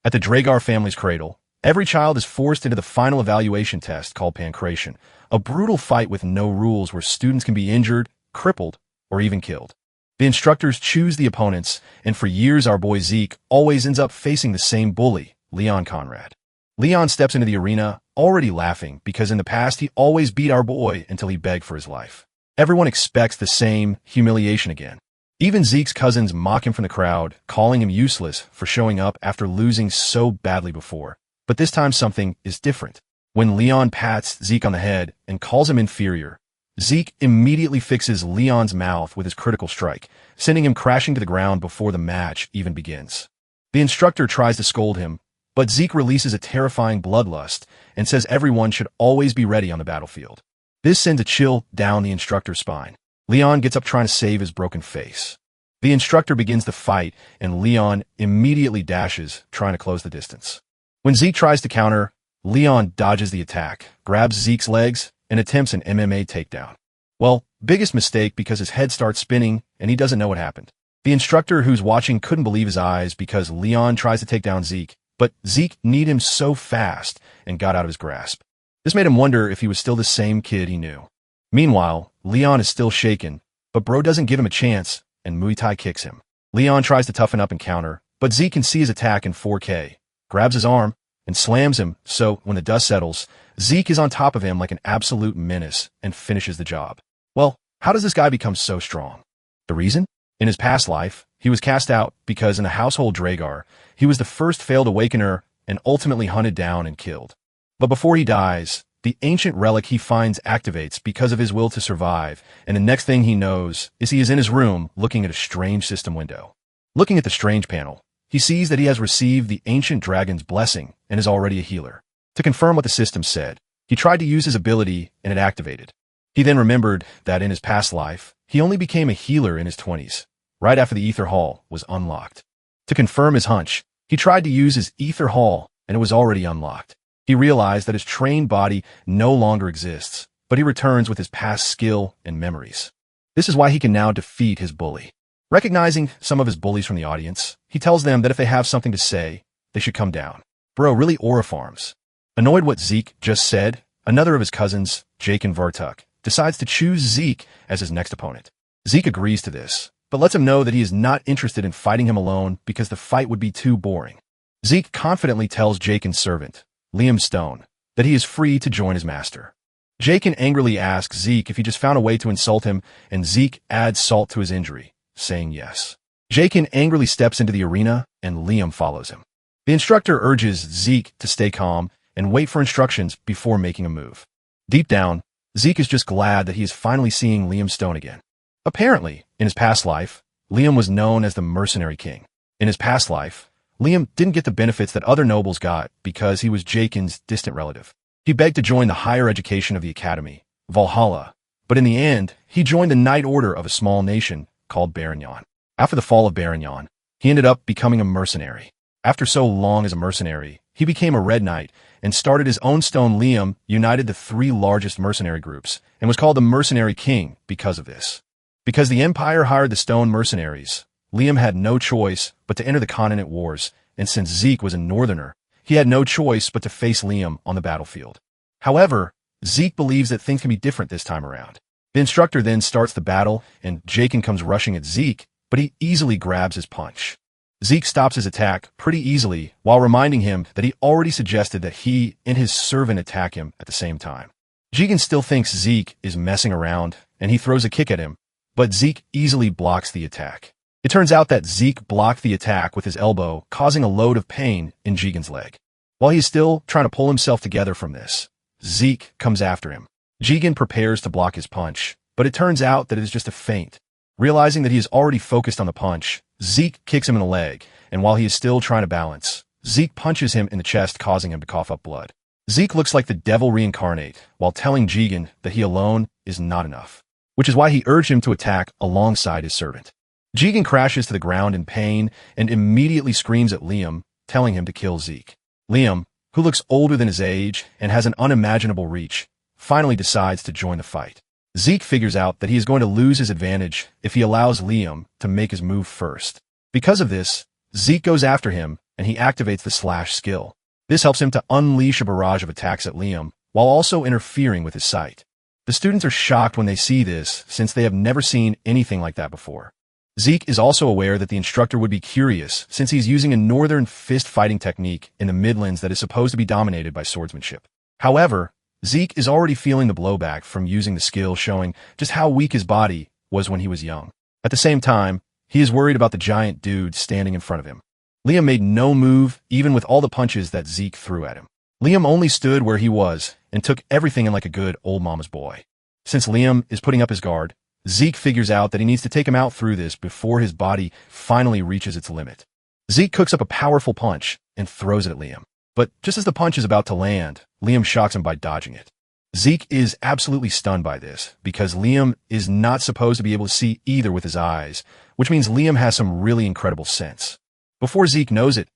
At the Dragar family's cradle, every child is forced into the final evaluation test called pancration, a brutal fight with no rules where students can be injured, crippled, or even killed. The instructors choose the opponents, and for years our boy Zeke always ends up facing the same bully, Leon Conrad. Leon steps into the arena, already laughing because in the past he always beat our boy until he begged for his life. Everyone expects the same humiliation again. Even Zeke's cousins mock him from the crowd, calling him useless for showing up after losing so badly before. But this time something is different. When Leon pats Zeke on the head and calls him inferior, Zeke immediately fixes Leon's mouth with his critical strike, sending him crashing to the ground before the match even begins. The instructor tries to scold him, but Zeke releases a terrifying bloodlust and says everyone should always be ready on the battlefield. This sends a chill down the instructor's spine. Leon gets up trying to save his broken face. The instructor begins the fight, and Leon immediately dashes, trying to close the distance. When Zeke tries to counter, Leon dodges the attack, grabs Zeke's legs, and attempts an MMA takedown. Well, biggest mistake because his head starts spinning, and he doesn't know what happened. The instructor who's watching couldn't believe his eyes because Leon tries to take down Zeke, but Zeke kneed him so fast and got out of his grasp. This made him wonder if he was still the same kid he knew. Meanwhile, Leon is still shaken, but bro doesn't give him a chance, and Muay Thai kicks him. Leon tries to toughen up and counter, but Zeke can see his attack in 4K, grabs his arm, and slams him, so when the dust settles, Zeke is on top of him like an absolute menace and finishes the job. Well, how does this guy become so strong? The reason? In his past life, he was cast out because in the household Dragar, he was the first failed awakener and ultimately hunted down and killed. But before he dies, the ancient relic he finds activates because of his will to survive, and the next thing he knows is he is in his room looking at a strange system window. Looking at the strange panel, he sees that he has received the ancient dragon's blessing and is already a healer. To confirm what the system said, he tried to use his ability and it activated. He then remembered that in his past life, he only became a healer in his 20s, right after the Ether Hall was unlocked. To confirm his hunch, he tried to use his Ether Hall and it was already unlocked. He realized that his trained body no longer exists, but he returns with his past skill and memories. This is why he can now defeat his bully. Recognizing some of his bullies from the audience, he tells them that if they have something to say, they should come down. Bro really aura farms. Annoyed what Zeke just said, another of his cousins, Jake and Vartuk, decides to choose Zeke as his next opponent. Zeke agrees to this, but lets him know that he is not interested in fighting him alone because the fight would be too boring. Zeke confidently tells Jaken's servant, Liam Stone, that he is free to join his master. Jaken angrily asks Zeke if he just found a way to insult him, and Zeke adds salt to his injury, saying yes. Jaken angrily steps into the arena, and Liam follows him. The instructor urges Zeke to stay calm and wait for instructions before making a move. Deep down, Zeke is just glad that he is finally seeing Liam Stone again. Apparently, in his past life, Liam was known as the Mercenary King. In his past life, Liam didn't get the benefits that other nobles got because he was Jaken's distant relative. He begged to join the higher education of the academy, Valhalla, but in the end, he joined the Knight Order of a small nation called Barignon. After the fall of Barignon, he ended up becoming a mercenary. After so long as a mercenary, he became a Red Knight and started his own stone. Liam united the three largest mercenary groups and was called the Mercenary King because of this. Because the Empire hired the stone mercenaries, Liam had no choice but to enter the continent wars, and since Zeke was a northerner, he had no choice but to face Liam on the battlefield. However, Zeke believes that things can be different this time around. The instructor then starts the battle, and Jaken comes rushing at Zeke, but he easily grabs his punch. Zeke stops his attack pretty easily while reminding him that he already suggested that he and his servant attack him at the same time. Jaken still thinks Zeke is messing around, and he throws a kick at him, but Zeke easily blocks the attack. It turns out that Zeke blocked the attack with his elbow, causing a load of pain in Jigen's leg. While he is still trying to pull himself together from this, Zeke comes after him. Jigen prepares to block his punch, but it turns out that it is just a feint. Realizing that he is already focused on the punch, Zeke kicks him in the leg, and while he is still trying to balance, Zeke punches him in the chest, causing him to cough up blood. Zeke looks like the devil reincarnate, while telling Jigen that he alone is not enough, which is why he urged him to attack alongside his servant. Jigen crashes to the ground in pain and immediately screams at Liam, telling him to kill Zeke. Liam, who looks older than his age and has an unimaginable reach, finally decides to join the fight. Zeke figures out that he is going to lose his advantage if he allows Liam to make his move first. Because of this, Zeke goes after him and he activates the slash skill. This helps him to unleash a barrage of attacks at Liam, while also interfering with his sight. The students are shocked when they see this, since they have never seen anything like that before. Zeke is also aware that the instructor would be curious, since he's using a northern fist fighting technique in the Midlands that is supposed to be dominated by swordsmanship. However, Zeke is already feeling the blowback from using the skill, showing just how weak his body was when he was young. At the same time, he is worried about the giant dude standing in front of him. Liam made no move, even with all the punches that Zeke threw at him. Liam only stood where he was and took everything in like a good old mama's boy. Since Liam is putting up his guard, Zeke figures out that he needs to take him out through this before his body finally reaches its limit. Zeke cooks up a powerful punch and throws it at Liam. But just as the punch is about to land, Liam shocks him by dodging it. Zeke is absolutely stunned by this, because Liam is not supposed to be able to see either with his eyes, which means Liam has some really incredible sense. Before Zeke knows it,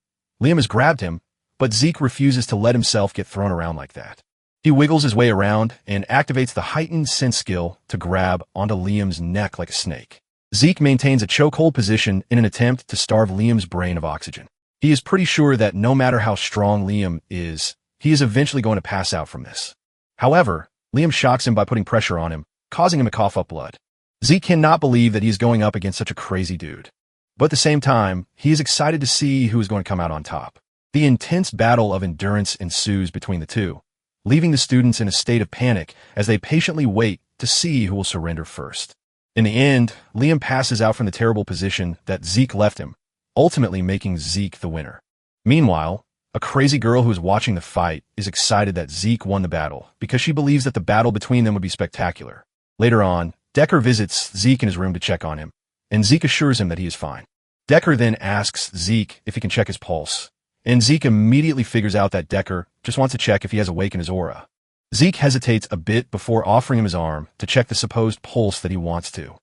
Liam has grabbed him, but Zeke refuses to let himself get thrown around like that. He wiggles his way around and activates the heightened sense skill to grab onto Liam's neck like a snake. Zeke maintains a chokehold position in an attempt to starve Liam's brain of oxygen. He is pretty sure that no matter how strong Liam is, he is eventually going to pass out from this. However, Liam shocks him by putting pressure on him, causing him to cough up blood. Zeke cannot believe that he is going up against such a crazy dude. But at the same time, he is excited to see who is going to come out on top. The intense battle of endurance ensues between the two, leaving the students in a state of panic as they patiently wait to see who will surrender first. In the end, Liam passes out from the terrible position that Zeke left him, ultimately making Zeke the winner. Meanwhile, a crazy girl who is watching the fight is excited that Zeke won the battle because she believes that the battle between them would be spectacular. Later on, Decker visits Zeke in his room to check on him, and Zeke assures him that he is fine. Decker then asks Zeke if he can check his pulse, and Zeke immediately figures out that Decker just wants to check if he has awakened his aura. Zeke hesitates a bit before offering him his arm to check the supposed pulse that he wants to.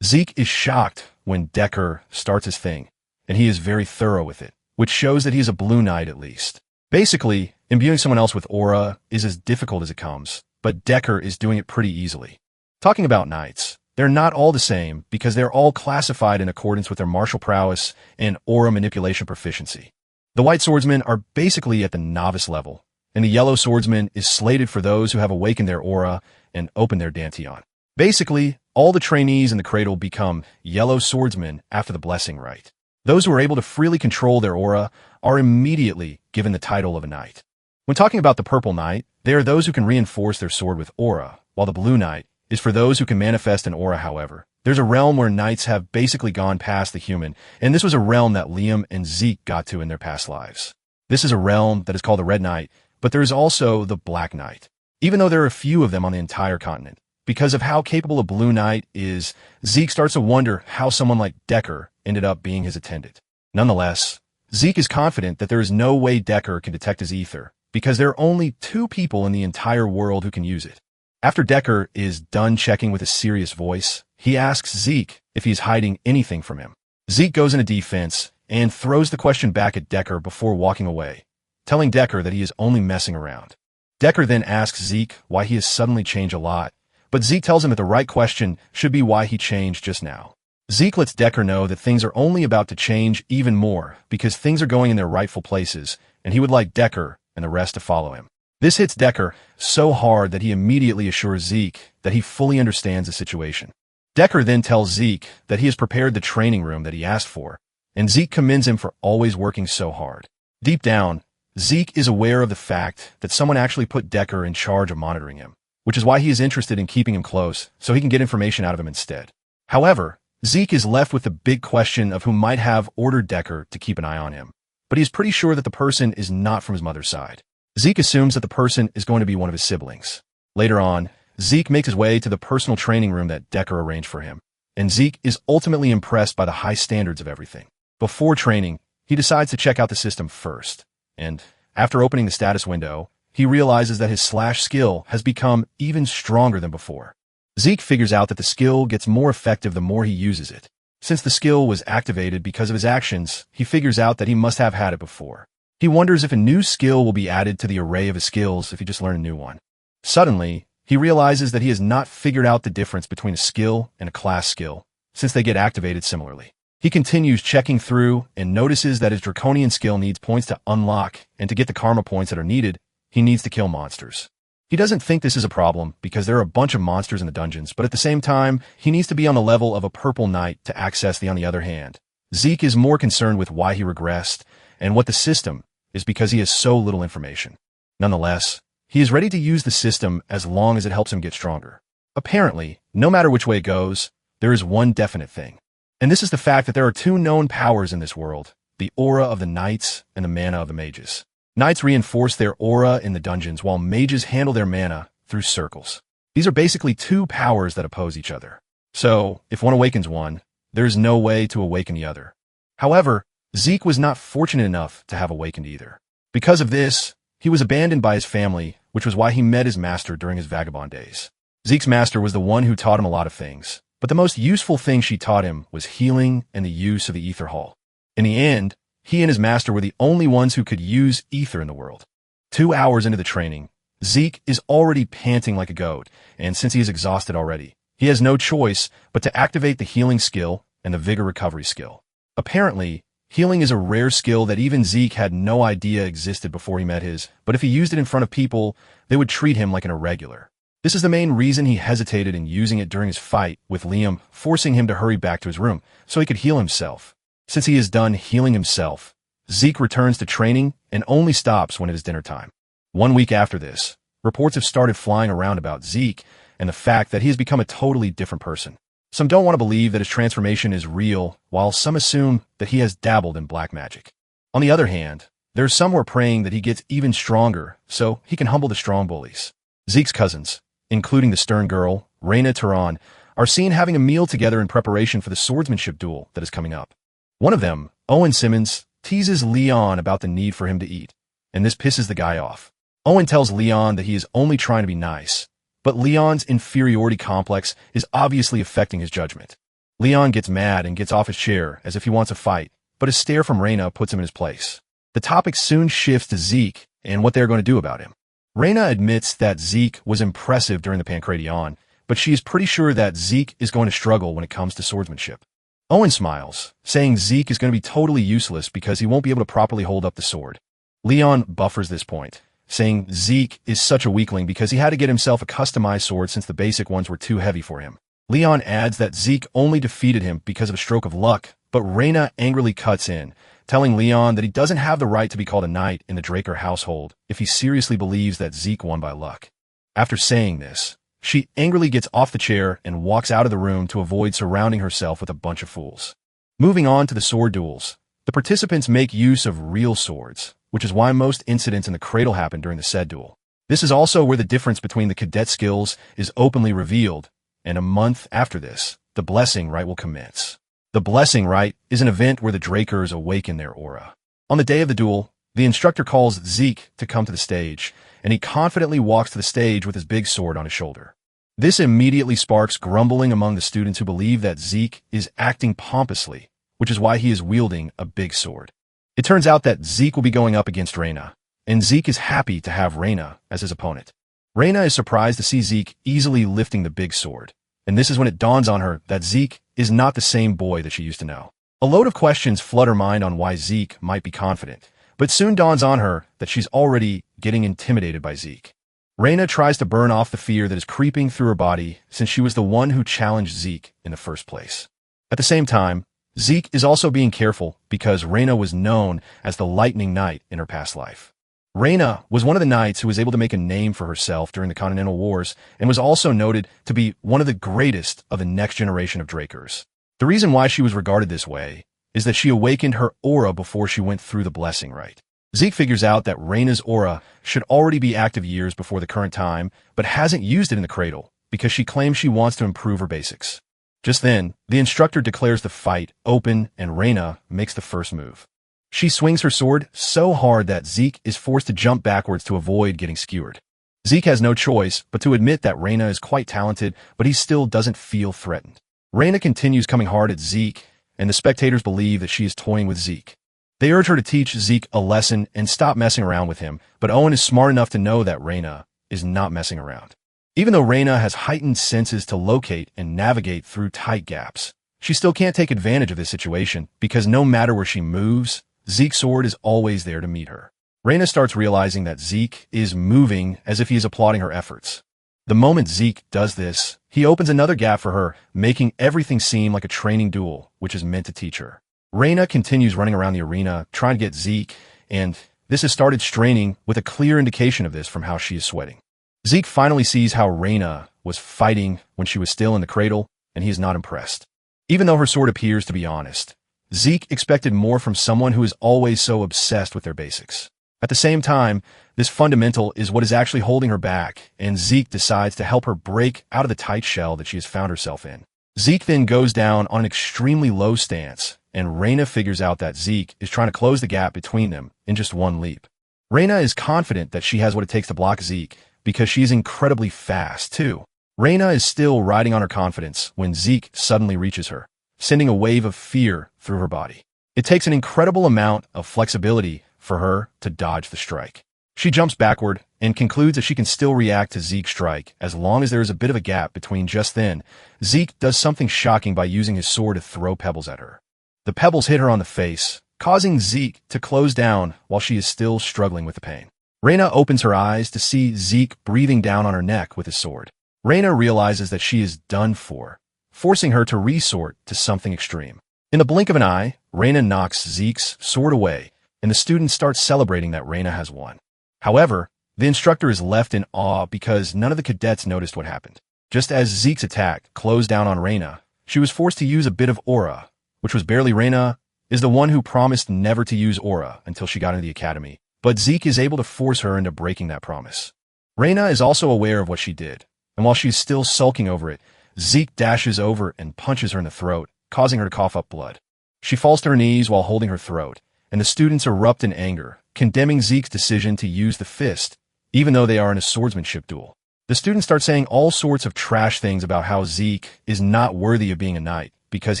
Zeke is shocked when Decker starts his thing, and he is very thorough with it, which shows that he is a blue knight at least. Basically, imbuing someone else with aura is as difficult as it comes, but Decker is doing it pretty easily. Talking about knights, they're not all the same because they're all classified in accordance with their martial prowess and aura manipulation proficiency. The white swordsmen are basically at the novice level, and the yellow swordsman is slated for those who have awakened their aura and opened their dantian. Basically, all the trainees in the cradle become yellow swordsmen after the blessing rite. Those who are able to freely control their aura are immediately given the title of a knight. When talking about the purple knight, they are those who can reinforce their sword with aura, while the blue knight is for those who can manifest an aura. However, there's a realm where knights have basically gone past the human, and this was a realm that Liam and Zeke got to in their past lives. This is a realm that is called the Red Knight, but there is also the Black Knight, even though there are a few of them on the entire continent. Because of how capable a Blue Knight is, Zeke starts to wonder how someone like Decker ended up being his attendant. Nonetheless, Zeke is confident that there is no way Decker can detect his ether, because there are only 2 people in the entire world who can use it. After Decker is done checking with a serious voice, he asks Zeke if he is hiding anything from him. Zeke goes into defense and throws the question back at Decker before walking away, telling Decker that he is only messing around. Decker then asks Zeke why he has suddenly changed a lot, but Zeke tells him that the right question should be why he changed just now. Zeke lets Decker know that things are only about to change even more because things are going in their rightful places, and he would like Decker and the rest to follow him. This hits Decker so hard that he immediately assures Zeke that he fully understands the situation. Decker then tells Zeke that he has prepared the training room that he asked for, and Zeke commends him for always working so hard. Deep down, Zeke is aware of the fact that someone actually put Decker in charge of monitoring him, which is why he is interested in keeping him close so he can get information out of him instead. However, Zeke is left with the big question of who might have ordered Decker to keep an eye on him, but he's pretty sure that the person is not from his mother's side. Zeke assumes that the person is going to be one of his siblings. Later on, Zeke makes his way to the personal training room that Decker arranged for him, and Zeke is ultimately impressed by the high standards of everything. Before training, he decides to check out the system first, and after opening the status window, he realizes that his slash skill has become even stronger than before. Zeke figures out that the skill gets more effective the more he uses it. Since the skill was activated because of his actions, he figures out that he must have had it before. He wonders if a new skill will be added to the array of his skills if he just learned a new one. Suddenly, he realizes that he has not figured out the difference between a skill and a class skill, since they get activated similarly. He continues checking through and notices that his draconian skill needs points to unlock, and to get the karma points that are needed, he needs to kill monsters. He doesn't think this is a problem because there are a bunch of monsters in the dungeons, but at the same time, he needs to be on the level of a purple knight to access the on the other hand. Zeke is more concerned with why he regressed and what the system is because he has so little information. Nonetheless, he is ready to use the system as long as it helps him get stronger. Apparently, no matter which way it goes, there is one definite thing. And this is the fact that there are two known powers in this world, the aura of the knights and the mana of the mages. Knights reinforce their aura in the dungeons while mages handle their mana through circles. These are basically two powers that oppose each other. So, if one awakens one, there is no way to awaken the other. However, Zeke was not fortunate enough to have awakened either. Because of this, he was abandoned by his family, which was why he met his master during his vagabond days. Zeke's master was the one who taught him a lot of things, but the most useful thing she taught him was healing and the use of the ether hall. In the end, he and his master were the only ones who could use ether in the world. 2 hours into the training, Zeke is already panting like a goat, and since he is exhausted already, he has no choice but to activate the healing skill and the vigor recovery skill. Apparently, healing is a rare skill that even Zeke had no idea existed before he met his, but if he used it in front of people, they would treat him like an irregular. This is the main reason he hesitated in using it during his fight with Liam, forcing him to hurry back to his room so he could heal himself. Since he is done healing himself, Zeke returns to training and only stops when it is dinner time. 1 week after this, reports have started flying around about Zeke and the fact that he has become a totally different person. Some don't want to believe that his transformation is real, while some assume that he has dabbled in black magic. On the other hand, there are some who are praying that he gets even stronger so he can humble the strong bullies. Zeke's cousins, including the stern girl, Reyna Tehran, are seen having a meal together in preparation for the swordsmanship duel that is coming up. One of them, Owen Simmons, teases Leon about the need for him to eat, and this pisses the guy off. Owen tells Leon that he is only trying to be nice, but Leon's inferiority complex is obviously affecting his judgment. Leon gets mad and gets off his chair as if he wants a fight, but a stare from Reyna puts him in his place. The topic soon shifts to Zeke and what they're going to do about him. Reyna admits that Zeke was impressive during the Pancration, but she is pretty sure that Zeke is going to struggle when it comes to swordsmanship. Owen smiles, saying Zeke is going to be totally useless because he won't be able to properly hold up the sword. Leon buffers this point, saying Zeke is such a weakling because he had to get himself a customized sword since the basic ones were too heavy for him. Leon adds that Zeke only defeated him because of a stroke of luck, but Reyna angrily cuts in, telling Leon that he doesn't have the right to be called a knight in the Draker household if he seriously believes that Zeke won by luck. After saying this, she angrily gets off the chair and walks out of the room to avoid surrounding herself with a bunch of fools. Moving on to the sword duels, the participants make use of real swords, which is why most incidents in the cradle happen during the said duel. This is also where the difference between the cadet skills is openly revealed, and a month after this, the blessing rite will commence. The blessing rite is an event where the Drakers awaken their aura. On the day of the duel, the instructor calls Zeke to come to the stage, and he confidently walks to the stage with his big sword on his shoulder. This immediately sparks grumbling among the students who believe that Zeke is acting pompously, which is why he is wielding a big sword. It turns out that Zeke will be going up against Reyna, and Zeke is happy to have Reyna as his opponent. Reyna is surprised to see Zeke easily lifting the big sword, and this is when it dawns on her that Zeke is not the same boy that she used to know. A load of questions flood her mind on why Zeke might be confident, but soon dawns on her that she's already getting intimidated by Zeke. Reyna tries to burn off the fear that is creeping through her body since she was the one who challenged Zeke in the first place. At the same time, Zeke is also being careful because Reyna was known as the Lightning Knight in her past life. Reyna was one of the knights who was able to make a name for herself during the Continental Wars and was also noted to be one of the greatest of the next generation of Drakers. The reason why she was regarded this way is that she awakened her aura before she went through the blessing rite. Zeke figures out that Reyna's aura should already be active years before the current time, but hasn't used it in the cradle because she claims she wants to improve her basics. Just then, the instructor declares the fight open and Reyna makes the first move. She swings her sword so hard that Zeke is forced to jump backwards to avoid getting skewered. Zeke has no choice but to admit that Reyna is quite talented, but he still doesn't feel threatened. Reyna continues coming hard at Zeke, and the spectators believe that she is toying with Zeke. They urge her to teach Zeke a lesson and stop messing around with him, but Owen is smart enough to know that Reyna is not messing around. Even though Reyna has heightened senses to locate and navigate through tight gaps, She still can't take advantage of this situation because no matter where she moves, Zeke's sword is always there to meet her. Reina starts realizing that Zeke is moving as if he is applauding her efforts. The moment Zeke does this, he opens another gap for her, making everything seem like a training duel, which is meant to teach her. Reina continues running around the arena, trying to get Zeke, and this has started straining with a clear indication of this from how she is sweating. Zeke finally sees how Reina was fighting when she was still in the cradle, and he is not impressed. Even though her sword appears to be honest, Zeke expected more from someone who is always so obsessed with their basics. At the same time, this fundamental is what is actually holding her back, and Zeke decides to help her break out of the tight shell that she has found herself in. Zeke then goes down on an extremely low stance, and Reina figures out that Zeke is trying to close the gap between them in just one leap. Reina is confident that she has what it takes to block Zeke because she is incredibly fast, too. Reina is still riding on her confidence when Zeke suddenly reaches her, sending a wave of fear through her body. It takes an incredible amount of flexibility for her to dodge the strike. She jumps backward and concludes that she can still react to Zeke's strike as long as there is a bit of a gap between. Just then, Zeke does something shocking by using his sword to throw pebbles at her. The pebbles hit her on the face, causing Zeke to close down while she is still struggling with the pain. Reina opens her eyes to see Zeke breathing down on her neck with his sword. Reina realizes that she is done for, forcing her to resort to something extreme. In the blink of an eye, Reina knocks Zeke's sword away, and the students start celebrating that Reina has won. However, the instructor is left in awe because none of the cadets noticed what happened. Just as Zeke's attack closed down on Reina, she was forced to use a bit of aura, which was barely. Reina is the one who promised never to use aura until she got into the academy, but Zeke is able to force her into breaking that promise. Reina is also aware of what she did, and while she is still sulking over it, Zeke dashes over and punches her in the throat, causing her to cough up blood. She falls to her knees while holding her throat, and the students erupt in anger, condemning Zeke's decision to use the fist, even though they are in a swordsmanship duel. The students start saying all sorts of trash things about how Zeke is not worthy of being a knight because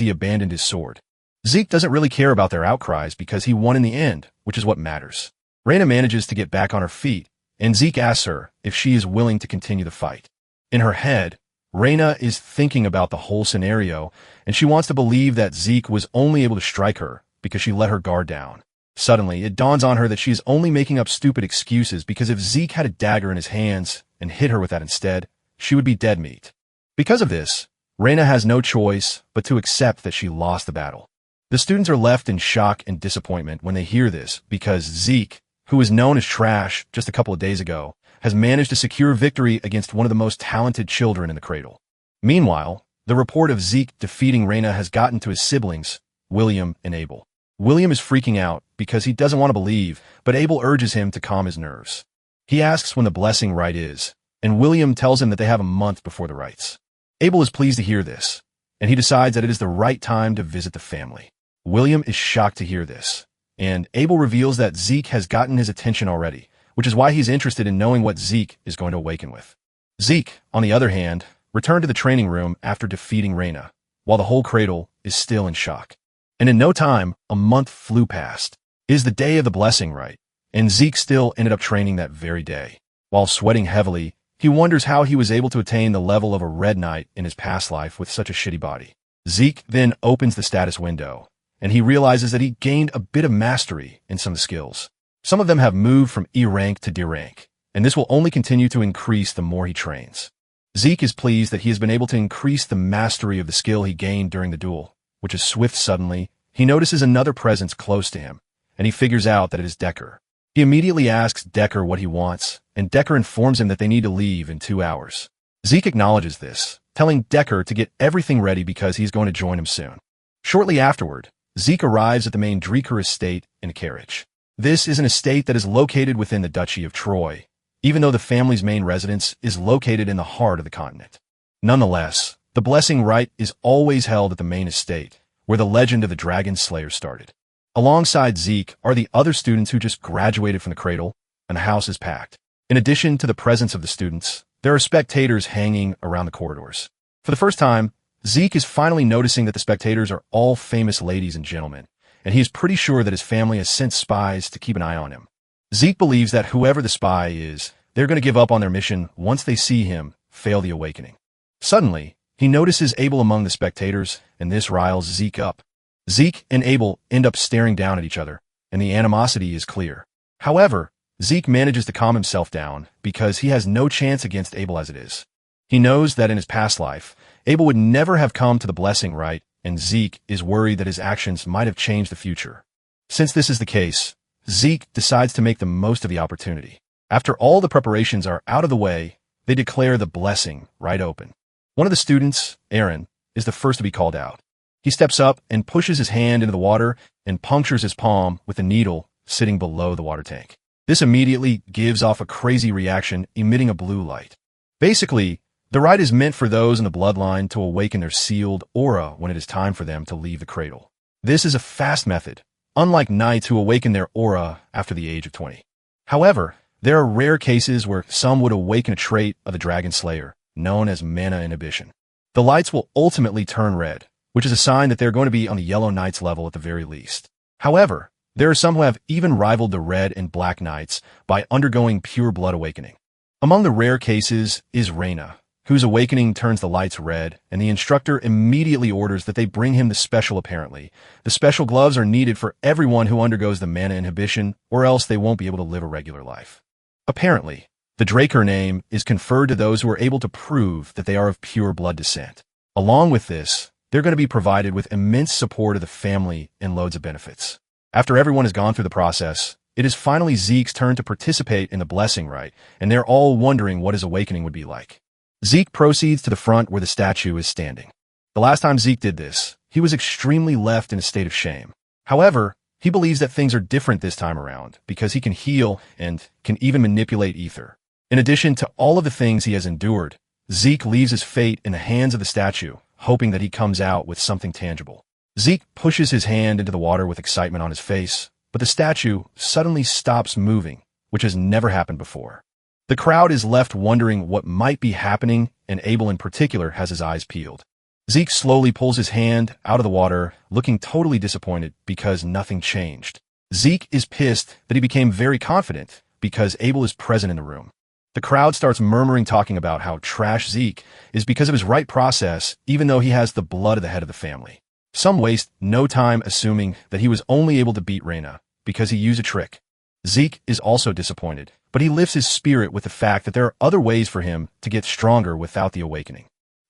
he abandoned his sword. Zeke doesn't really care about their outcries because he won in the end, which is what matters. Reina manages to get back on her feet, and Zeke asks her if she is willing to continue the fight. In her head, Reina is thinking about the whole scenario, and she wants to believe that Zeke was only able to strike her because she let her guard down. Suddenly, it dawns on her that she is only making up stupid excuses because if Zeke had a dagger in his hands and hit her with that instead, she would be dead meat. Because of this, Reina has no choice but to accept that she lost the battle. The students are left in shock and disappointment when they hear this because Zeke, who was known as trash just a couple of days ago, has managed to secure victory against one of the most talented children in the cradle. Meanwhile, the report of Zeke defeating Reina has gotten to his siblings, William and Abel. William is freaking out because he doesn't want to believe, but Abel urges him to calm his nerves. He asks when the blessing rite is, and William tells him that they have a month before the rites. Abel is pleased to hear this, and he decides that it is the right time to visit the family. William is shocked to hear this, and Abel reveals that Zeke has gotten his attention already, which is why he's interested in knowing what Zeke is going to awaken with. Zeke, on the other hand, returned to the training room after defeating Reina, while the whole cradle is still in shock. And in no time, a month flew past. It is the day of the blessing rite, and Zeke still ended up training that very day. While sweating heavily, he wonders how he was able to attain the level of a red knight in his past life with such a shitty body. Zeke then opens the status window, and he realizes that he gained a bit of mastery in some of the skills. Some of them have moved from E rank to D rank, and this will only continue to increase the more he trains. Zeke is pleased that he has been able to increase the mastery of the skill he gained during the duel, which is swift. Suddenly, he notices another presence close to him, and he figures out that it is Decker. He immediately asks Decker what he wants, and Decker informs him that they need to leave in 2 hours. Zeke acknowledges this, telling Decker to get everything ready because he's going to join him soon. Shortly afterward, Zeke arrives at the main Dreeker estate in a carriage. This is an estate that is located within the Duchy of Troy, even though the family's main residence is located in the heart of the continent. Nonetheless, the blessing rite is always held at the main estate, where the legend of the Dragon Slayer started. Alongside Zeke are the other students who just graduated from the cradle, and the house is packed. In addition to the presence of the students, there are spectators hanging around the corridors. For the first time, Zeke is finally noticing that the spectators are all famous ladies and gentlemen, and he is pretty sure that his family has sent spies to keep an eye on him. Zeke believes that whoever the spy is, they're going to give up on their mission once they see him fail the awakening. Suddenly, He notices Abel among the spectators, and this riles Zeke up. Zeke and Abel end up staring down at each other, and the animosity is clear. However, Zeke manages to calm himself down because he has no chance against Abel as it is. He knows that in his past life, Abel would never have come to the blessing right, and Zeke is worried that his actions might have changed the future. Since this is the case, Zeke decides to make the most of the opportunity. After all the preparations are out of the way, they declare the blessing right open. One of the students, Aaron, is the first to be called out. He steps up and pushes his hand into the water and punctures his palm with a needle sitting below the water tank. This immediately gives off a crazy reaction, emitting a blue light. Basically, the rite is meant for those in the bloodline to awaken their sealed aura when it is time for them to leave the cradle. This is a fast method, unlike knights who awaken their aura after the age of 20. However, there are rare cases where some would awaken a trait of the Dragon Slayer, known as mana inhibition. The lights will ultimately turn red, which is a sign that they're going to be on the Yellow Knight's level at the very least. However, there are some who have even rivaled the Red and Black Knights by undergoing pure blood awakening. Among the rare cases is Reina, whose awakening turns the lights red, and the instructor immediately orders that they bring him the special apparently. The special gloves are needed for everyone who undergoes the mana inhibition, or else they won't be able to live a regular life. Apparently, the Draker name is conferred to those who are able to prove that they are of pure blood descent. Along with this, they're going to be provided with immense support of the family and loads of benefits. After everyone has gone through the process, it is finally Zeke's turn to participate in the blessing rite, and they're all wondering what his awakening would be like. Zeke proceeds to the front where the statue is standing. The last time Zeke did this, he was extremely left in a state of shame. However, he believes that things are different this time around because he can heal and can even manipulate ether. In addition to all of the things he has endured, Zeke leaves his fate in the hands of the statue, hoping that he comes out with something tangible. Zeke pushes his hand into the water with excitement on his face, but the statue suddenly stops moving, which has never happened before. The crowd is left wondering what might be happening, and Abel in particular has his eyes peeled. Zeke slowly pulls his hand out of the water, looking totally disappointed because nothing changed. Zeke is pissed that he became very confident because Abel is present in the room. The crowd starts murmuring, talking about how trash Zeke is because of his rite process, even though he has the blood of the head of the family. Some waste no time assuming that he was only able to beat Reina because he used a trick. Zeke is also disappointed, but he lifts his spirit with the fact that there are other ways for him to get stronger without the awakening.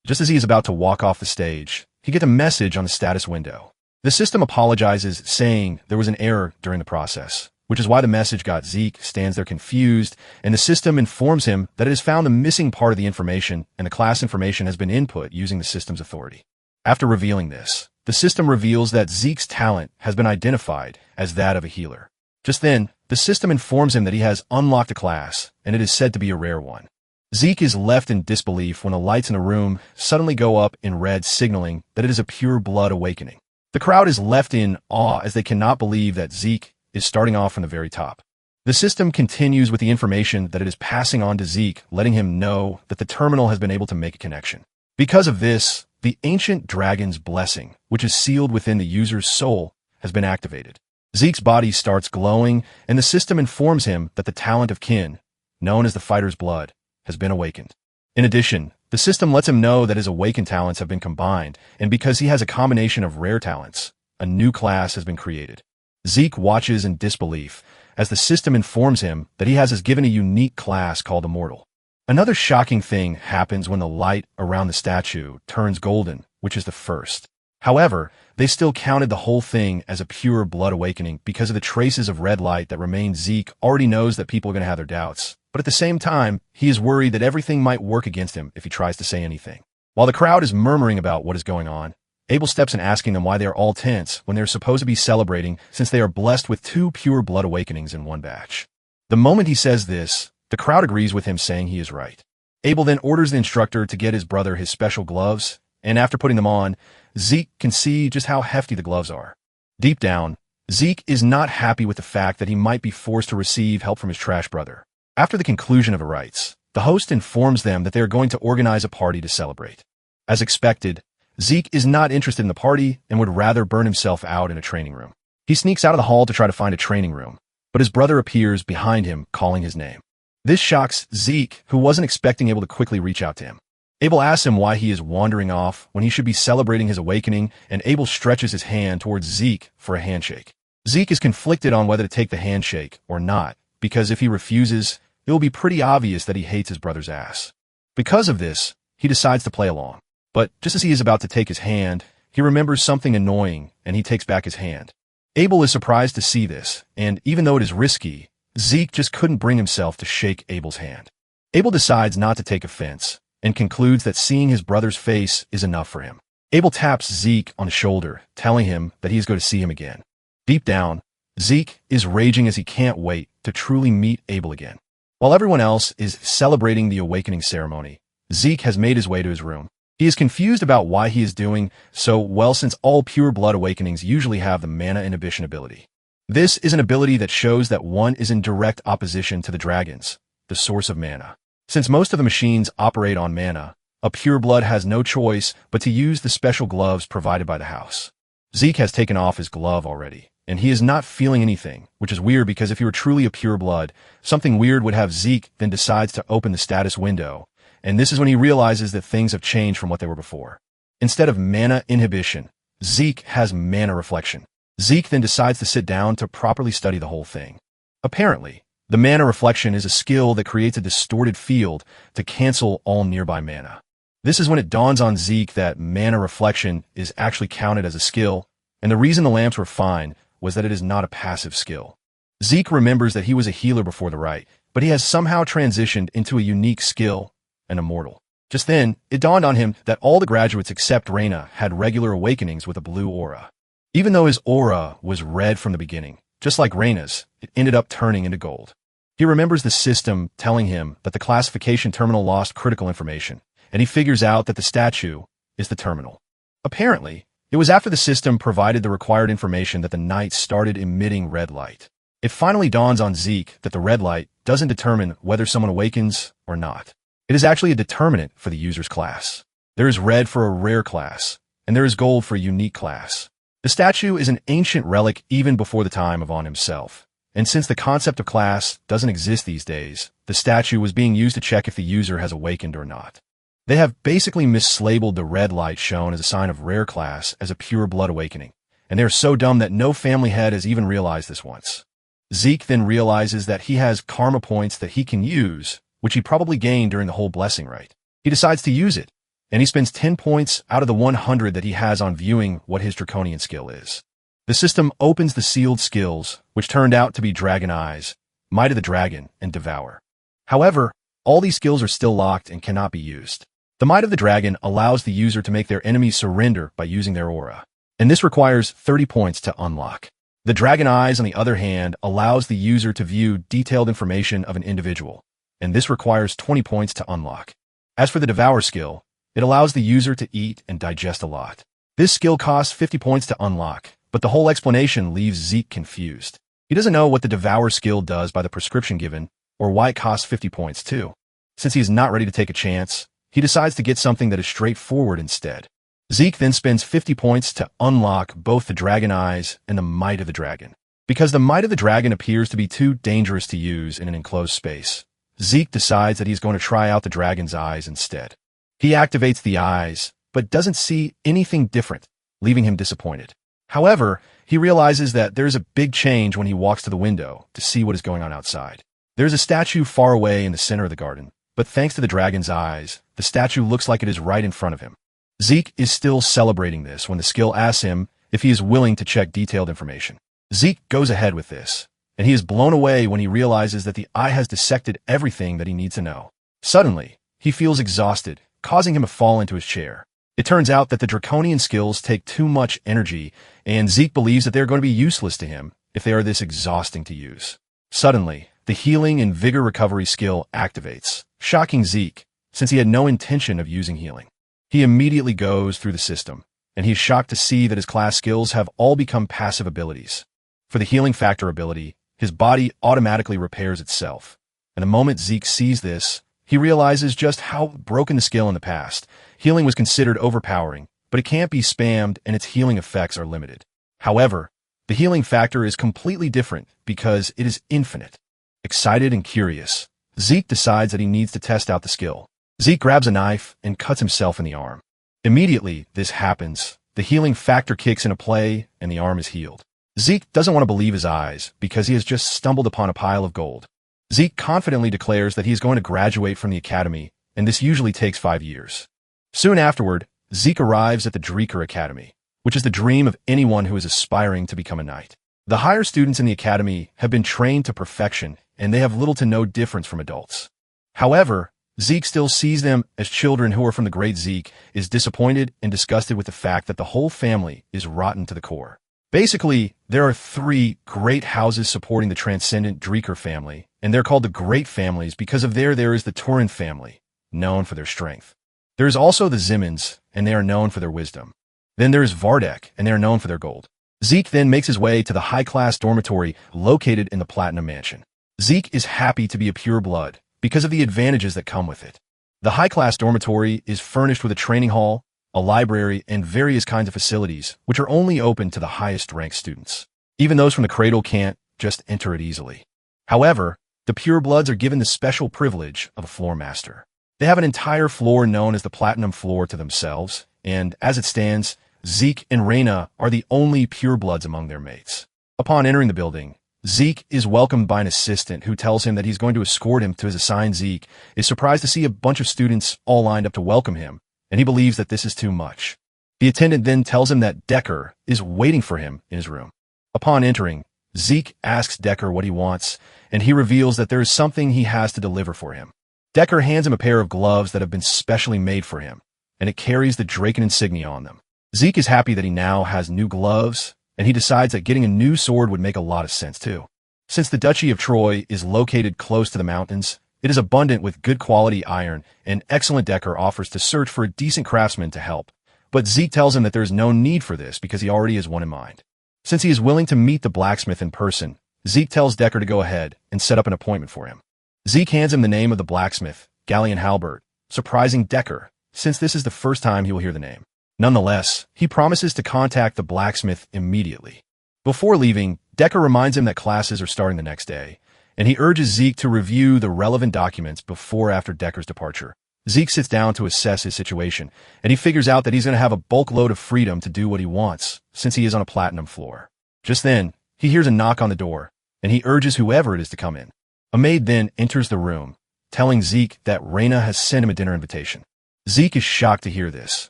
Just as he is about to walk off the stage, he gets a message on the status window. The system apologizes, saying there was an error during the process, which is why the message got. Zeke stands there confused, and the system informs him that it has found the missing part of the information, and the class information has been input using the system's authority. After revealing this, the system reveals that Zeke's talent has been identified as that of a healer. Just then, the system informs him that he has unlocked a class, and it is said to be a rare one. Zeke is left in disbelief when the lights in the room suddenly go up in red, signaling that it is a pure blood awakening. The crowd is left in awe as they cannot believe that Zeke is starting off from the very top. The system continues with the information that it is passing on to Zeke, letting him know that the terminal has been able to make a connection. Because of this, the ancient dragon's blessing, which is sealed within the user's soul, has been activated. Zeke's body starts glowing, and the system informs him that the talent of kin, known as the fighter's blood, has been awakened. In addition, the system lets him know that his awakened talents have been combined, and because he has a combination of rare talents, a new class has been created. Zeke watches in disbelief as the system informs him that he has given a unique class called Immortal. Another shocking thing happens when the light around the statue turns golden, which is the first. However, they still counted the whole thing as a pure blood awakening because of the traces of red light that remain. Zeke already knows that people are going to have their doubts, but at the same time, he is worried that everything might work against him if he tries to say anything. While the crowd is murmuring about what is going on, Abel steps in, asking them why they are all tense when they are supposed to be celebrating since they are blessed with 2 pure blood awakenings in one batch. The moment he says this, the crowd agrees with him, saying he is right. Abel then orders the instructor to get his brother his special gloves, and after putting them on, Zeke can see just how hefty the gloves are. Deep down, Zeke is not happy with the fact that he might be forced to receive help from his trash brother. After the conclusion of the rites, the host informs them that they are going to organize a party to celebrate. As expected, Zeke is not interested in the party and would rather burn himself out in a training room. He sneaks out of the hall to try to find a training room, but his brother appears behind him, calling his name. This shocks Zeke, who wasn't expecting Abel to quickly reach out to him. Abel asks him why he is wandering off when he should be celebrating his awakening, and Abel stretches his hand towards Zeke for a handshake. Zeke is conflicted on whether to take the handshake or not, because if he refuses, it will be pretty obvious that he hates his brother's ass. Because of this, he decides to play along. But just as he is about to take his hand, he remembers something annoying, and he takes back his hand. Abel is surprised to see this, and even though it is risky, Zeke just couldn't bring himself to shake Abel's hand. Abel decides not to take offense, and concludes that seeing his brother's face is enough for him. Abel taps Zeke on the shoulder, telling him that he is going to see him again. Deep down, Zeke is raging as he can't wait to truly meet Abel again. While everyone else is celebrating the awakening ceremony, Zeke has made his way to his room. He is confused about why he is doing so well, since all pure blood awakenings usually have the mana inhibition ability. This is an ability that shows that one is in direct opposition to the dragons, the source of mana. Since most of the machines operate on mana, a pure blood has no choice but to use the special gloves provided by the house. Zeke has taken off his glove already, and he is not feeling anything, which is weird because if he were truly a pure blood, something weird would have Zeke then decides to open the status window, and this is when he realizes that things have changed from what they were before. Instead of mana inhibition, Zeke has mana reflection. Zeke then decides to sit down to properly study the whole thing. Apparently, the mana reflection is a skill that creates a distorted field to cancel all nearby mana. This is when it dawns on Zeke that mana reflection is actually counted as a skill, and the reason the lamps were fine was that it is not a passive skill. Zeke remembers that he was a healer before the rite, but he has somehow transitioned into a unique skill, an immortal. Just then, it dawned on him that all the graduates except Reina had regular awakenings with a blue aura. Even though his aura was red from the beginning, just like Reina's, it ended up turning into gold. He remembers the system telling him that the classification terminal lost critical information, and he figures out that the statue is the terminal. Apparently, it was after the system provided the required information that the knight started emitting red light. It finally dawns on Zeke that the red light doesn't determine whether someone awakens or not. It is actually a determinant for the user's class. There is red for a rare class, and there is gold for a unique class. The statue is an ancient relic even before the time of On himself, and since the concept of class doesn't exist these days, the statue was being used to check if the user has awakened or not. They have basically mislabeled the red light shown as a sign of rare class as a pure blood awakening, and they are so dumb that no family head has even realized this once. Zeke then realizes that he has karma points that he can use, which he probably gained during the whole blessing rite. He decides to use it, and he spends 10 points out of the 100 that he has on viewing what his draconian skill is. The system opens the sealed skills, which turned out to be Dragon Eyes, Might of the Dragon, and Devour. However, all these skills are still locked and cannot be used. The Might of the Dragon allows the user to make their enemies surrender by using their aura, and this requires 30 points to unlock. The Dragon Eyes, on the other hand, allows the user to view detailed information of an individual, and this requires 20 points to unlock. As for the Devour skill, it allows the user to eat and digest a lot. This skill costs 50 points to unlock, but the whole explanation leaves Zeke confused. He doesn't know what the Devour skill does by the prescription given, or why it costs 50 points too. Since he is not ready to take a chance, he decides to get something that is straightforward instead. Zeke then spends 50 points to unlock both the Dragon Eyes and the Might of the Dragon. Because the Might of the Dragon appears to be too dangerous to use in an enclosed space, Zeke decides that he's going to try out the Dragon's Eyes instead. He activates the eyes, but doesn't see anything different, leaving him disappointed. However, he realizes that there is a big change when he walks to the window to see what is going on outside. There is a statue far away in the center of the garden, but thanks to the Dragon's Eyes, the statue looks like it is right in front of him. Zeke is still celebrating this when the skill asks him if he is willing to check detailed information. Zeke goes ahead with this, and he is blown away when he realizes that the eye has dissected everything that he needs to know. Suddenly, he feels exhausted, causing him to fall into his chair. It turns out that the draconian skills take too much energy, and Zeke believes that they are going to be useless to him if they are this exhausting to use. Suddenly, the healing and vigor recovery skill activates, shocking Zeke, since he had no intention of using healing. He immediately goes through the system, and he is shocked to see that his class skills have all become passive abilities. For the healing factor ability, his body automatically repairs itself, and the moment Zeke sees this, he realizes just how broken the skill in the past. Healing was considered overpowering, but it can't be spammed and its healing effects are limited. However, the healing factor is completely different because it is infinite. Excited and curious, Zeke decides that he needs to test out the skill. Zeke grabs a knife and cuts himself in the arm. Immediately, this happens. The healing factor kicks into play, and the arm is healed. Zeke doesn't want to believe his eyes because he has just stumbled upon a pile of gold. Zeke confidently declares that he is going to graduate from the academy, and this usually takes 5 years. Soon afterward, Zeke arrives at the Dreaker Academy, which is the dream of anyone who is aspiring to become a knight. The higher students in the academy have been trained to perfection, and they have little to no difference from adults. However, Zeke still sees them as children who are from the great Zeke, is disappointed and disgusted with the fact that the whole family is rotten to the core. Basically, there are 3 great houses supporting the transcendent Dreaker family, and they're called the Great Families because of there is the Turin family, known for their strength. There is also the Zimmons, and they are known for their wisdom. Then there is Vardek, and they are known for their gold. Zeke then makes his way to the high-class dormitory located in the Platinum Mansion. Zeke is happy to be a pure blood because of the advantages that come with it. The high-class dormitory is furnished with a training hall, a library, and various kinds of facilities, which are only open to the highest-ranked students. Even those from the cradle can't just enter it easily. However, the purebloods are given the special privilege of a floor master. They have an entire floor known as the Platinum Floor to themselves, and as it stands, Zeke and Reina are the only purebloods among their mates. Upon entering the building, Zeke is welcomed by an assistant who tells him that he's going to escort him to his assigned. Zeke is surprised to see a bunch of students all lined up to welcome him, and he believes that this is too much. The attendant then tells him that Decker is waiting for him in his room. Upon entering, Zeke asks Decker what he wants, and he reveals that there is something he has to deliver for him. Decker hands him a pair of gloves that have been specially made for him, and it carries the Draken insignia on them. Zeke is happy that he now has new gloves, and he decides that getting a new sword would make a lot of sense too. Since the Duchy of Troy is located close to the mountains, it is abundant with good quality iron, and excellent Decker offers to search for a decent craftsman to help. But Zeke tells him that there is no need for this because he already has one in mind. Since he is willing to meet the blacksmith in person, Zeke tells Decker to go ahead and set up an appointment for him. Zeke hands him the name of the blacksmith, Galleon Halbert, surprising Decker, since this is the first time he will hear the name. Nonetheless, he promises to contact the blacksmith immediately. Before leaving, Decker reminds him that classes are starting the next day, and he urges Zeke to review the relevant documents before after Decker's departure. Zeke sits down to assess his situation, and he figures out that he's going to have a bulk load of freedom to do what he wants, since he is on a platinum floor. Just then, he hears a knock on the door, and he urges whoever it is to come in. A maid then enters the room, telling Zeke that Reina has sent him a dinner invitation. Zeke is shocked to hear this,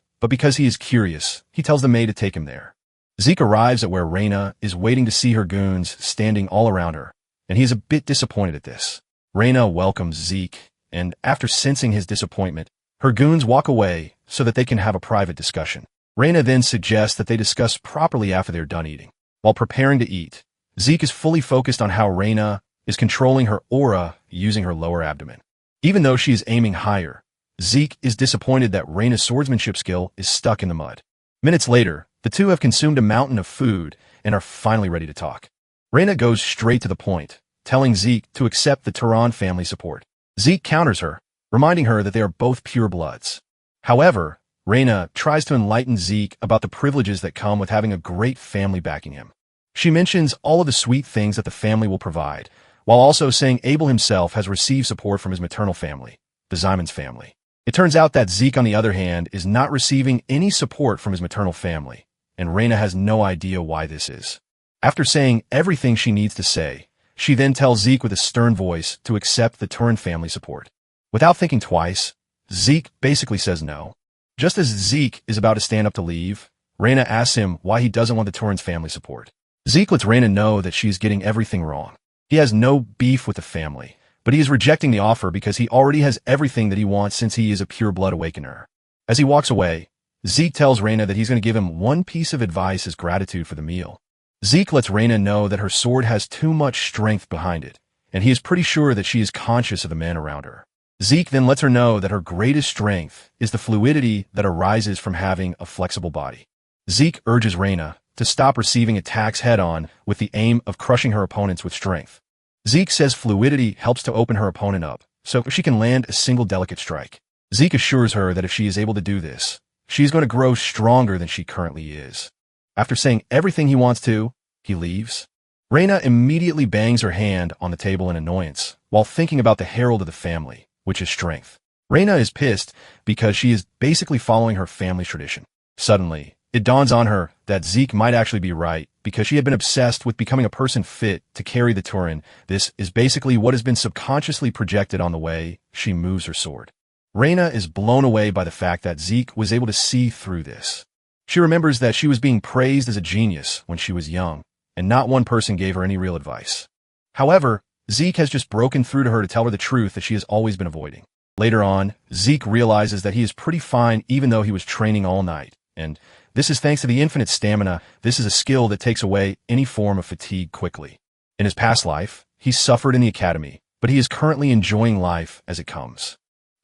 but because he is curious, he tells the maid to take him there. Zeke arrives at where Reina is waiting to see her goons standing all around her, and he is a bit disappointed at this. Reina welcomes Zeke, and after sensing his disappointment, her goons walk away so that they can have a private discussion. Reina then suggests that they discuss properly after they're done eating. While preparing to eat, Zeke is fully focused on how Reina is controlling her aura using her lower abdomen. Even though she is aiming higher, Zeke is disappointed that Reina's swordsmanship skill is stuck in the mud. Minutes later, the two have consumed a mountain of food and are finally ready to talk. Reina goes straight to the point, telling Zeke to accept the Turan family support. Zeke counters her, reminding her that they are both pure bloods. However, Reina tries to enlighten Zeke about the privileges that come with having a great family backing him. She mentions all of the sweet things that the family will provide, while also saying Abel himself has received support from his maternal family, the Zymans family. It turns out that Zeke, on the other hand, is not receiving any support from his maternal family, and Reina has no idea why this is. After saying everything she needs to say, she then tells Zeke with a stern voice to accept the Turin family support. Without thinking twice, Zeke basically says no. Just as Zeke is about to stand up to leave, Reina asks him why he doesn't want the Turin's family support. Zeke lets Reina know that she is getting everything wrong. He has no beef with the family, but he is rejecting the offer because he already has everything that he wants since he is a pure blood awakener. As he walks away, Zeke tells Reina that he's going to give him one piece of advice as gratitude for the meal. Zeke lets Reina know that her sword has too much strength behind it, and he is pretty sure that she is conscious of the men around her. Zeke then lets her know that her greatest strength is the fluidity that arises from having a flexible body. Zeke urges Reina to stop receiving attacks head-on with the aim of crushing her opponents with strength. Zeke says fluidity helps to open her opponent up, so she can land a single delicate strike. Zeke assures her that if she is able to do this, she is going to grow stronger than she currently is. After saying everything he wants to, he leaves. Reina immediately bangs her hand on the table in annoyance, while thinking about the herald of the family, which is strength. Reina is pissed because she is basically following her family's tradition. Suddenly, it dawns on her that Zeke might actually be right because she had been obsessed with becoming a person fit to carry the Turin. This is basically what has been subconsciously projected on the way she moves her sword. Reina is blown away by the fact that Zeke was able to see through this. She remembers that she was being praised as a genius when she was young, and not one person gave her any real advice. However, Zeke has just broken through to her to tell her the truth that she has always been avoiding. Later on, Zeke realizes that he is pretty fine even though he was training all night, and this is thanks to the infinite stamina. This is a skill that takes away any form of fatigue quickly. In his past life, he suffered in the academy, but he is currently enjoying life as it comes.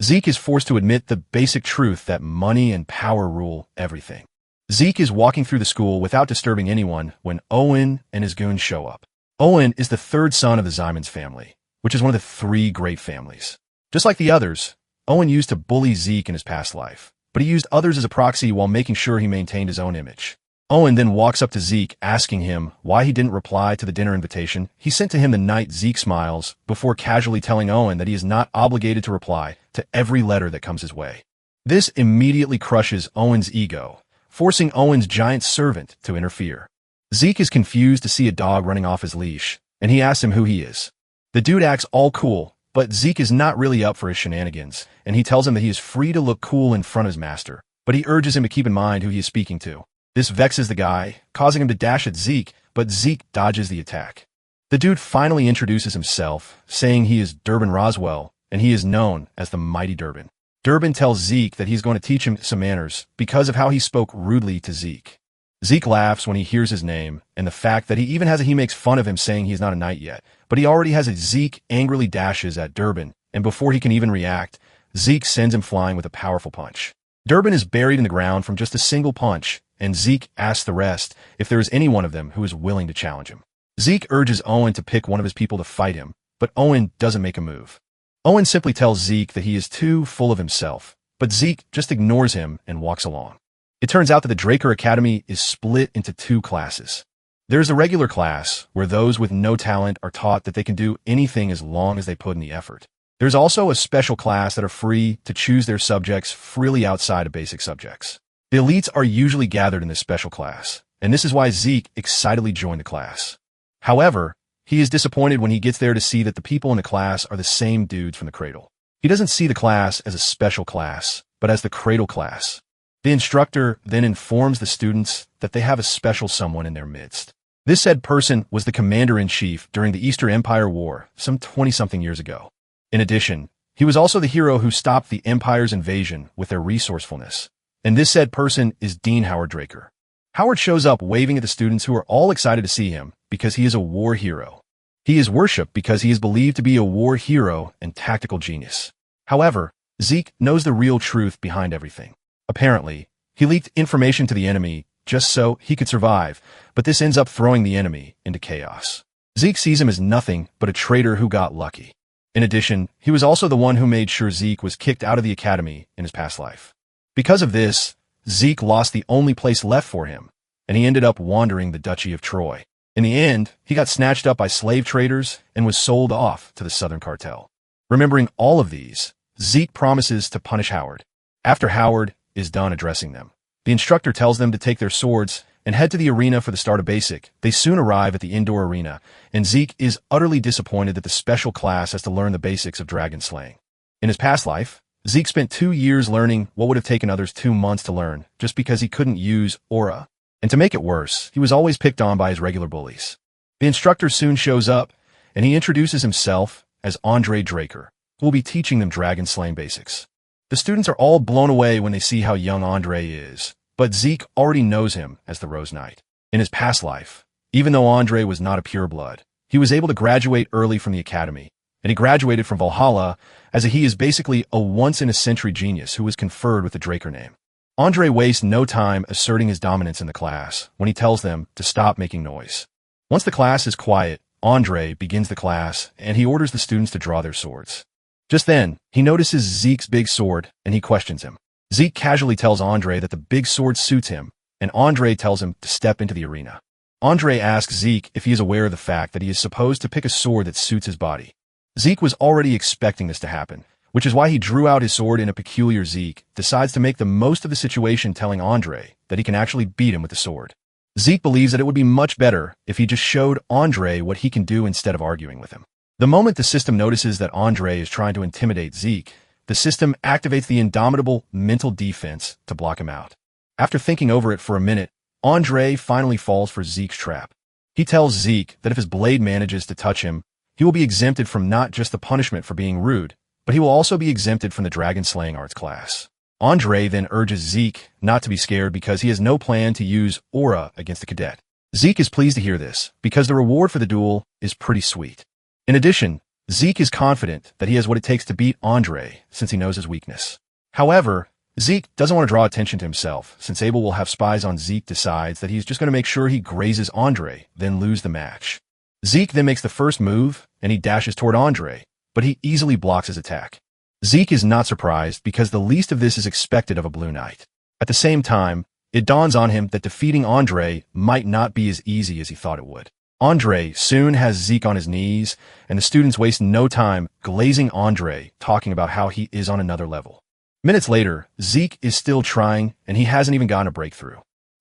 Zeke is forced to admit the basic truth that money and power rule everything. Zeke is walking through the school without disturbing anyone when Owen and his goons show up. Owen is the third son of the Zymans family, which is one of the three great families. Just like the others, Owen used to bully Zeke in his past life, but he used others as a proxy while making sure he maintained his own image. Owen then walks up to Zeke asking him why he didn't reply to the dinner invitation he sent to him the night Zeke smiles, before casually telling Owen that he is not obligated to reply to every letter that comes his way. This immediately crushes Owen's ego, forcing Owen's giant servant to interfere. Zeke is confused to see a dog running off his leash, and he asks him who he is. The dude acts all cool, but Zeke is not really up for his shenanigans, and he tells him that he is free to look cool in front of his master, but he urges him to keep in mind who he is speaking to. This vexes the guy, causing him to dash at Zeke, but Zeke dodges the attack. The dude finally introduces himself, saying he is Durbin Roswell, and he is known as the Mighty Durbin. Durbin tells Zeke that he's going to teach him some manners because of how he spoke rudely to Zeke. Zeke laughs when he hears his name, and the fact that he makes fun of him saying he's not a knight yet, but he already has a Zeke angrily dashes at Durbin, and before he can even react, Zeke sends him flying with a powerful punch. Durbin is buried in the ground from just a single punch, and Zeke asks the rest if there is any one of them who is willing to challenge him. Zeke urges Owen to pick one of his people to fight him, but Owen doesn't make a move. Owen simply tells Zeke that he is too full of himself, but Zeke just ignores him and walks along. It turns out that the Draker Academy is split into two classes. There's a regular class, where those with no talent are taught that they can do anything as long as they put in the effort. There's also a special class that are free to choose their subjects freely outside of basic subjects. The elites are usually gathered in this special class, and this is why Zeke excitedly joined the class. However, he is disappointed when he gets there to see that the people in the class are the same dudes from the cradle. He doesn't see the class as a special class, but as the cradle class. The instructor then informs the students that they have a special someone in their midst. This said person was the commander-in-chief during the Eastern Empire War some 20-something years ago. In addition, he was also the hero who stopped the Empire's invasion with their resourcefulness. And this said person is Dean Howard Draker. Howard shows up waving at the students who are all excited to see him because he is a war hero. He is worshipped because he is believed to be a war hero and tactical genius. However, Zeke knows the real truth behind everything. Apparently, he leaked information to the enemy just so he could survive, but this ends up throwing the enemy into chaos. Zeke sees him as nothing but a traitor who got lucky. In addition, he was also the one who made sure Zeke was kicked out of the academy in his past life. Because of this, Zeke lost the only place left for him, and he ended up wandering the Duchy of Troy. In the end, he got snatched up by slave traders and was sold off to the Southern Cartel. Remembering all of these, Zeke promises to punish Howard. After Howard is done addressing them, the instructor tells them to take their swords and head to the arena for the start of basic. They soon arrive at the indoor arena, and Zeke is utterly disappointed that the special class has to learn the basics of dragon slaying. In his past life, Zeke spent 2 years learning what would have taken others 2 months to learn, just because he couldn't use aura. And to make it worse, he was always picked on by his regular bullies. The instructor soon shows up, and he introduces himself as Andre Draker, who will be teaching them dragon slaying basics. The students are all blown away when they see how young Andre is, but Zeke already knows him as the Rose Knight. In his past life, even though Andre was not a pureblood, he was able to graduate early from the academy, and he graduated from Valhalla as he is basically a once-in-a-century genius who was conferred with the Draker name. Andre wastes no time asserting his dominance in the class when he tells them to stop making noise. Once the class is quiet, Andre begins the class, and he orders the students to draw their swords. Just then, he notices Zeke's big sword, and he questions him. Zeke casually tells Andre that the big sword suits him, and Andre tells him to step into the arena. Andre asks Zeke if he is aware of the fact that he is supposed to pick a sword that suits his body. Zeke was already expecting this to happen, which is why he drew out his sword in a peculiar. Zeke decides to make the most of the situation, telling Andre that he can actually beat him with the sword. Zeke believes that it would be much better if he just showed Andre what he can do instead of arguing with him. The moment the system notices that Andre is trying to intimidate Zeke, the system activates the indomitable mental defense to block him out. After thinking over it for a minute, Andre finally falls for Zeke's trap. He tells Zeke that if his blade manages to touch him, he will be exempted from not just the punishment for being rude, but he will also be exempted from the dragon slaying arts class. Andre then urges Zeke not to be scared because he has no plan to use aura against the cadet. Zeke is pleased to hear this because the reward for the duel is pretty sweet. In addition, Zeke is confident that he has what it takes to beat Andre since he knows his weakness. However, Zeke doesn't want to draw attention to himself since Abel will have spies on. Zeke decides that he's just going to make sure he grazes Andre, then lose the match. Zeke then makes the first move and he dashes toward Andre, but he easily blocks his attack. Zeke is not surprised because the least of this is expected of a Blue Knight. At the same time, it dawns on him that defeating Andre might not be as easy as he thought it would. Andre soon has Zeke on his knees, and the students waste no time glazing Andre, talking about how he is on another level. Minutes later, Zeke is still trying, and he hasn't even gotten a breakthrough.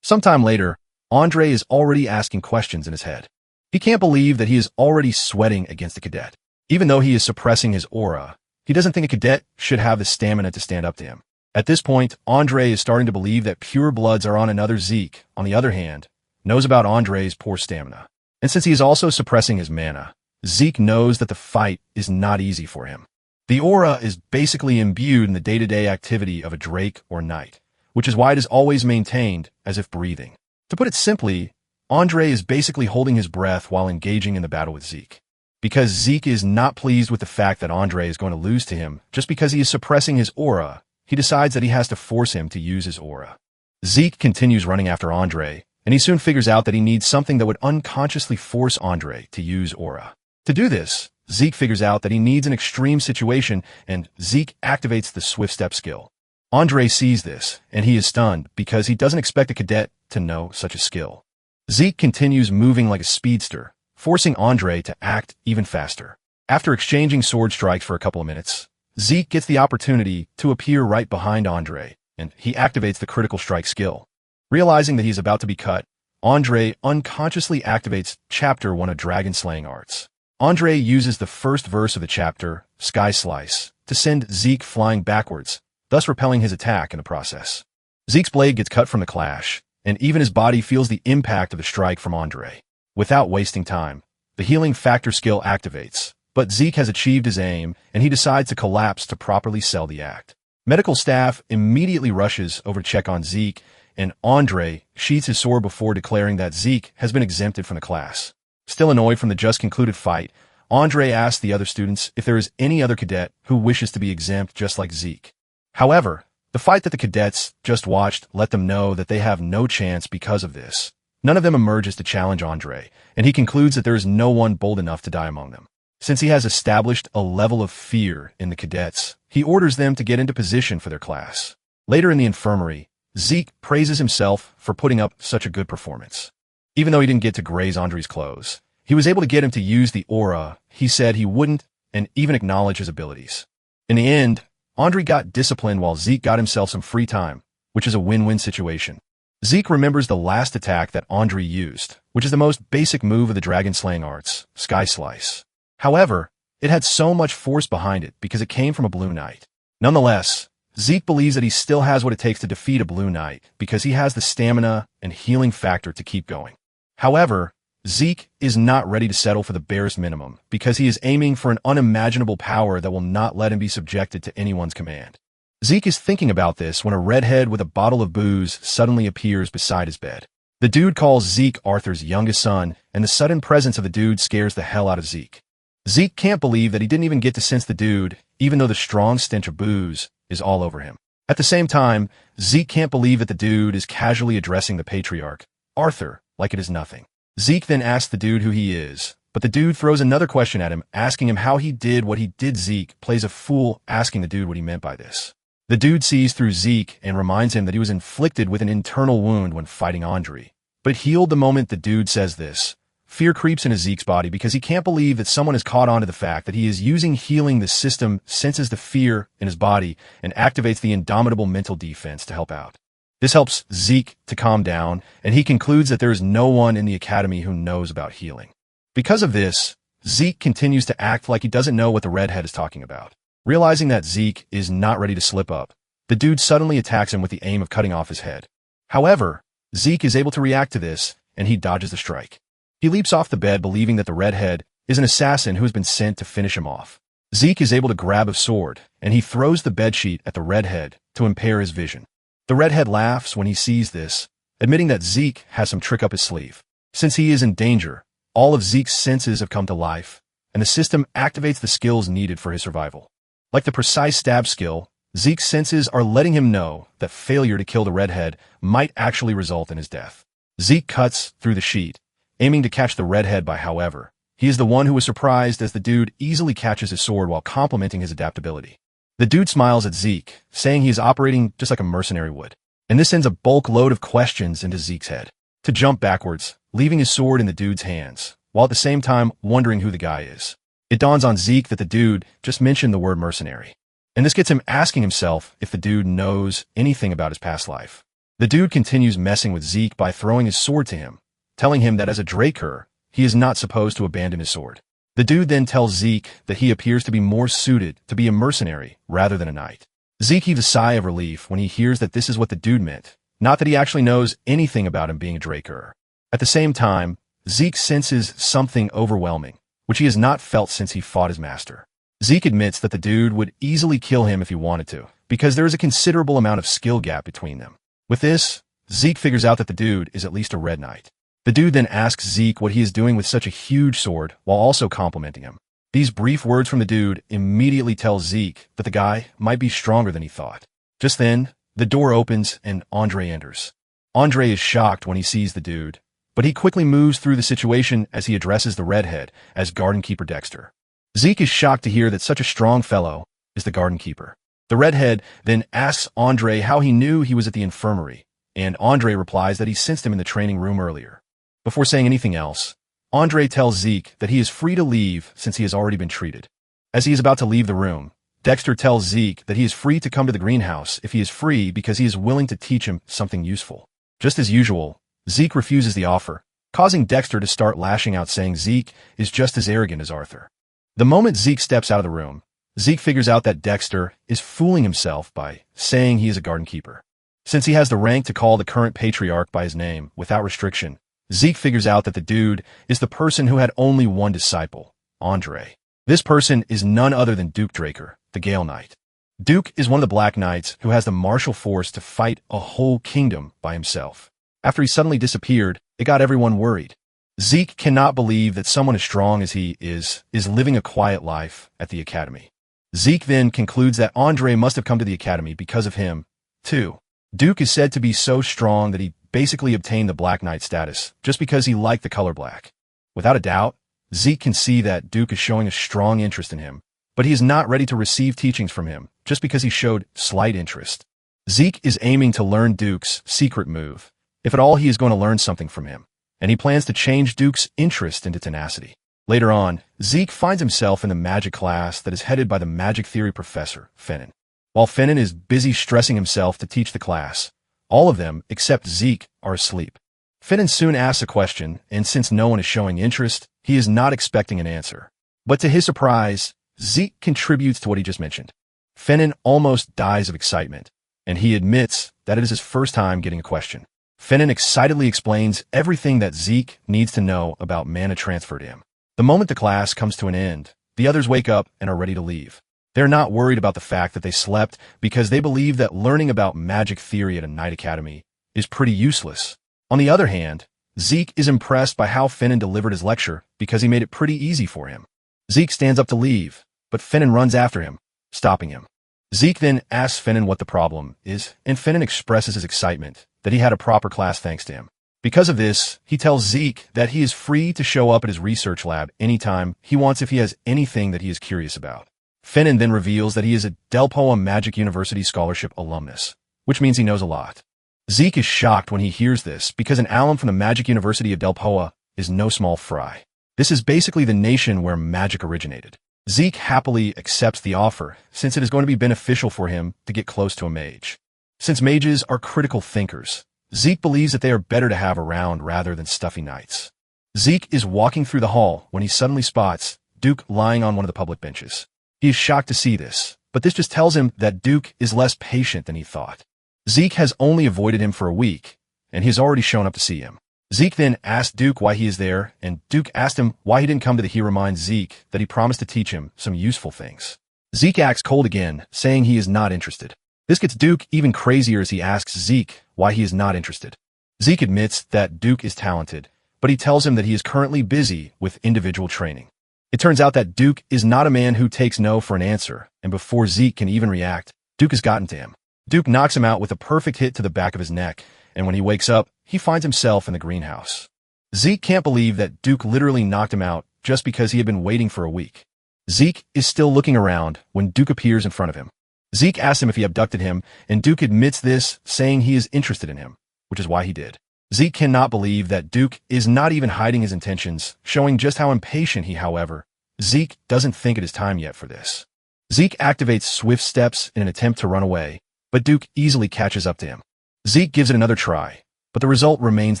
Sometime later, Andre is already asking questions in his head. He can't believe that he is already sweating against a cadet. Even though he is suppressing his aura, he doesn't think a cadet should have the stamina to stand up to him. At this point, Andre is starting to believe that pure bloods are on another. Zeke, on the other hand, knows about Andre's poor stamina. And since he is also suppressing his mana, Zeke knows that the fight is not easy for him. The aura is basically imbued in the day-to-day activity of a Drake or Knight, which is why it is always maintained as if breathing. To put it simply, Andre is basically holding his breath while engaging in the battle with Zeke. Because Zeke is not pleased with the fact that Andre is going to lose to him just because he is suppressing his aura, he decides that he has to force him to use his aura. Zeke continues running after Andre, and he soon figures out that he needs something that would unconsciously force Andre to use aura. To do this, Zeke figures out that he needs an extreme situation, and Zeke activates the Swift Step skill. Andre sees this, and he is stunned because he doesn't expect a cadet to know such a skill. Zeke continues moving like a speedster, forcing Andre to act even faster. After exchanging sword strikes for a couple of minutes, Zeke gets the opportunity to appear right behind Andre, and he activates the critical strike skill. Realizing that he's about to be cut, Andre unconsciously activates Chapter 1 of Dragon Slaying Arts. Andre uses the first verse of the chapter, Sky Slice, to send Zeke flying backwards, thus repelling his attack in the process. Zeke's blade gets cut from the clash, and even his body feels the impact of the strike from Andre. Without wasting time, the healing factor skill activates, but Zeke has achieved his aim, and he decides to collapse to properly sell the act. Medical staff immediately rushes over to check on Zeke, and Andre sheathes his sword before declaring that Zeke has been exempted from the class. Still annoyed from the just concluded fight, Andre asks the other students if there is any other cadet who wishes to be exempt just like Zeke. However, the fight that the cadets just watched let them know that they have no chance because of this. None of them emerges to challenge Andre, and he concludes that there is no one bold enough to die among them. Since he has established a level of fear in the cadets, he orders them to get into position for their class. Later in the infirmary, Zeke praises himself for putting up such a good performance. Even though he didn't get to graze Andre's clothes, he was able to get him to use the aura he said he wouldn't and even acknowledge his abilities. In the end, Andre got disciplined while Zeke got himself some free time, which is a win-win situation. Zeke remembers the last attack that Andre used, which is the most basic move of the Dragon Slaying Arts, Sky Slice. However, it had so much force behind it because it came from a Blue Knight. Nonetheless, Zeke believes that he still has what it takes to defeat a Blue Knight because he has the stamina and healing factor to keep going. However, Zeke is not ready to settle for the barest minimum because he is aiming for an unimaginable power that will not let him be subjected to anyone's command. Zeke is thinking about this when a redhead with a bottle of booze suddenly appears beside his bed. The dude calls Zeke Arthur's youngest son, and the sudden presence of the dude scares the hell out of Zeke. Zeke can't believe that he didn't even get to sense the dude, even though the strong stench of booze is all over him. At the same time, Zeke can't believe that the dude is casually addressing the patriarch, Arthur, like it is nothing. Zeke then asks the dude who he is, but the dude throws another question at him, asking him how he did what he did. Zeke plays a fool, asking the dude what he meant by this. The dude sees through Zeke and reminds him that he was inflicted with an internal wound when fighting Andre, but healed the moment the dude says this, Fear creeps into Zeke's body because he can't believe that someone has caught on to the fact that he is using healing. The system senses the fear in his body and activates the indomitable mental defense to help out. This helps Zeke to calm down, and he concludes that there is no one in the academy who knows about healing. Because of this, Zeke continues to act like he doesn't know what the redhead is talking about. Realizing that Zeke is not ready to slip up, the dude suddenly attacks him with the aim of cutting off his head. However, Zeke is able to react to this, and he dodges the strike. He leaps off the bed believing that the redhead is an assassin who has been sent to finish him off. Zeke is able to grab a sword, and he throws the bedsheet at the redhead to impair his vision. The redhead laughs when he sees this, admitting that Zeke has some trick up his sleeve. Since he is in danger, all of Zeke's senses have come to life, and the system activates the skills needed for his survival. Like the precise stab skill, Zeke's senses are letting him know that failure to kill the redhead might actually result in his death. Zeke cuts through the sheet, aiming to catch the redhead by however. He is the one who was surprised as the dude easily catches his sword while complimenting his adaptability. The dude smiles at Zeke, saying he is operating just like a mercenary would. And this sends a bulk load of questions into Zeke's head. To jump backwards, leaving his sword in the dude's hands, while at the same time wondering who the guy is. It dawns on Zeke that the dude just mentioned the word mercenary. And this gets him asking himself if the dude knows anything about his past life. The dude continues messing with Zeke by throwing his sword to him, telling him that as a Draker, he is not supposed to abandon his sword. The dude then tells Zeke that he appears to be more suited to be a mercenary rather than a knight. Zeke heaves a sigh of relief when he hears that this is what the dude meant, not that he actually knows anything about him being a Draker. At the same time, Zeke senses something overwhelming, which he has not felt since he fought his master. Zeke admits that the dude would easily kill him if he wanted to, because there is a considerable amount of skill gap between them. With this, Zeke figures out that the dude is at least a red knight. The dude then asks Zeke what he is doing with such a huge sword while also complimenting him. These brief words from the dude immediately tell Zeke that the guy might be stronger than he thought. Just then, the door opens and Andre enters. Andre is shocked when he sees the dude, but he quickly moves through the situation as he addresses the redhead as Garden Keeper Dexter. Zeke is shocked to hear that such a strong fellow is the Garden Keeper. The redhead then asks Andre how he knew he was at the infirmary, and Andre replies that he sensed him in the training room earlier. Before saying anything else, Andre tells Zeke that he is free to leave since he has already been treated. As he is about to leave the room, Dexter tells Zeke that he is free to come to the greenhouse if he is free because he is willing to teach him something useful. Just as usual, Zeke refuses the offer, causing Dexter to start lashing out saying Zeke is just as arrogant as Arthur. The moment Zeke steps out of the room, Zeke figures out that Dexter is fooling himself by saying he is a garden keeper. Since he has the rank to call the current patriarch by his name without restriction, Zeke figures out that the dude is the person who had only one disciple, Andre. This person is none other than Duke Draker, the Gale Knight. Duke is one of the Black Knights who has the martial force to fight a whole kingdom by himself. After he suddenly disappeared, it got everyone worried. Zeke cannot believe that someone as strong as he is living a quiet life at the academy. Zeke then concludes that Andre must have come to the academy because of him, too. Duke is said to be so strong that he basically obtained the Black Knight status just because he liked the color black. Without a doubt, Zeke can see that Duke is showing a strong interest in him, but he is not ready to receive teachings from him just because he showed slight interest. Zeke is aiming to learn Duke's secret move. If at all, he is going to learn something from him, and he plans to change Duke's interest into tenacity. Later on, Zeke finds himself in the magic class that is headed by the magic theory professor, Fennon. While Fennon is busy stressing himself to teach the class, all of them, except Zeke, are asleep. Fennon soon asks a question, and since no one is showing interest, he is not expecting an answer. But to his surprise, Zeke contributes to what he just mentioned. Fennon almost dies of excitement, and he admits that it is his first time getting a question. Fennon excitedly explains everything that Zeke needs to know about mana transfer to him. The moment the class comes to an end, the others wake up and are ready to leave. They're not worried about the fact that they slept because they believe that learning about magic theory at a night academy is pretty useless. On the other hand, Zeke is impressed by how Fennon delivered his lecture because he made it pretty easy for him. Zeke stands up to leave, but Fennon runs after him, stopping him. Zeke then asks Fennon what the problem is, and Fennon expresses his excitement that he had a proper class thanks to him. Because of this, he tells Zeke that he is free to show up at his research lab anytime he wants if he has anything that he is curious about. Fennon then reveals that he is a Delpoa Magic University Scholarship alumnus, which means he knows a lot. Zeke is shocked when he hears this because an alum from the Magic University of Delpoa is no small fry. This is basically the nation where magic originated. Zeke happily accepts the offer, since it is going to be beneficial for him to get close to a mage. Since mages are critical thinkers, Zeke believes that they are better to have around rather than stuffy knights. Zeke is walking through the hall when he suddenly spots Duke lying on one of the public benches. He is shocked to see this, but this just tells him that Duke is less patient than he thought. Zeke has only avoided him for a week, and he has already shown up to see him. Zeke then asked Duke why he is there, and Duke asked him why he didn't come to the. He reminds Zeke that he promised to teach him some useful things. Zeke acts cold again, saying he is not interested. This gets Duke even crazier as he asks Zeke why he is not interested. Zeke admits that Duke is talented, but he tells him that he is currently busy with individual training. It turns out that Duke is not a man who takes no for an answer, and before Zeke can even react, Duke has gotten to him. Duke knocks him out with a perfect hit to the back of his neck, and when he wakes up, he finds himself in the greenhouse. Zeke can't believe that Duke literally knocked him out just because he had been waiting for a week. Zeke is still looking around when Duke appears in front of him. Zeke asks him if he abducted him, and Duke admits this, saying he is interested in him, which is why he did. Zeke cannot believe that Duke is not even hiding his intentions, showing just how impatient he, however. Zeke doesn't think it is time yet for this. Zeke activates swift steps in an attempt to run away, but Duke easily catches up to him. Zeke gives it another try, but the result remains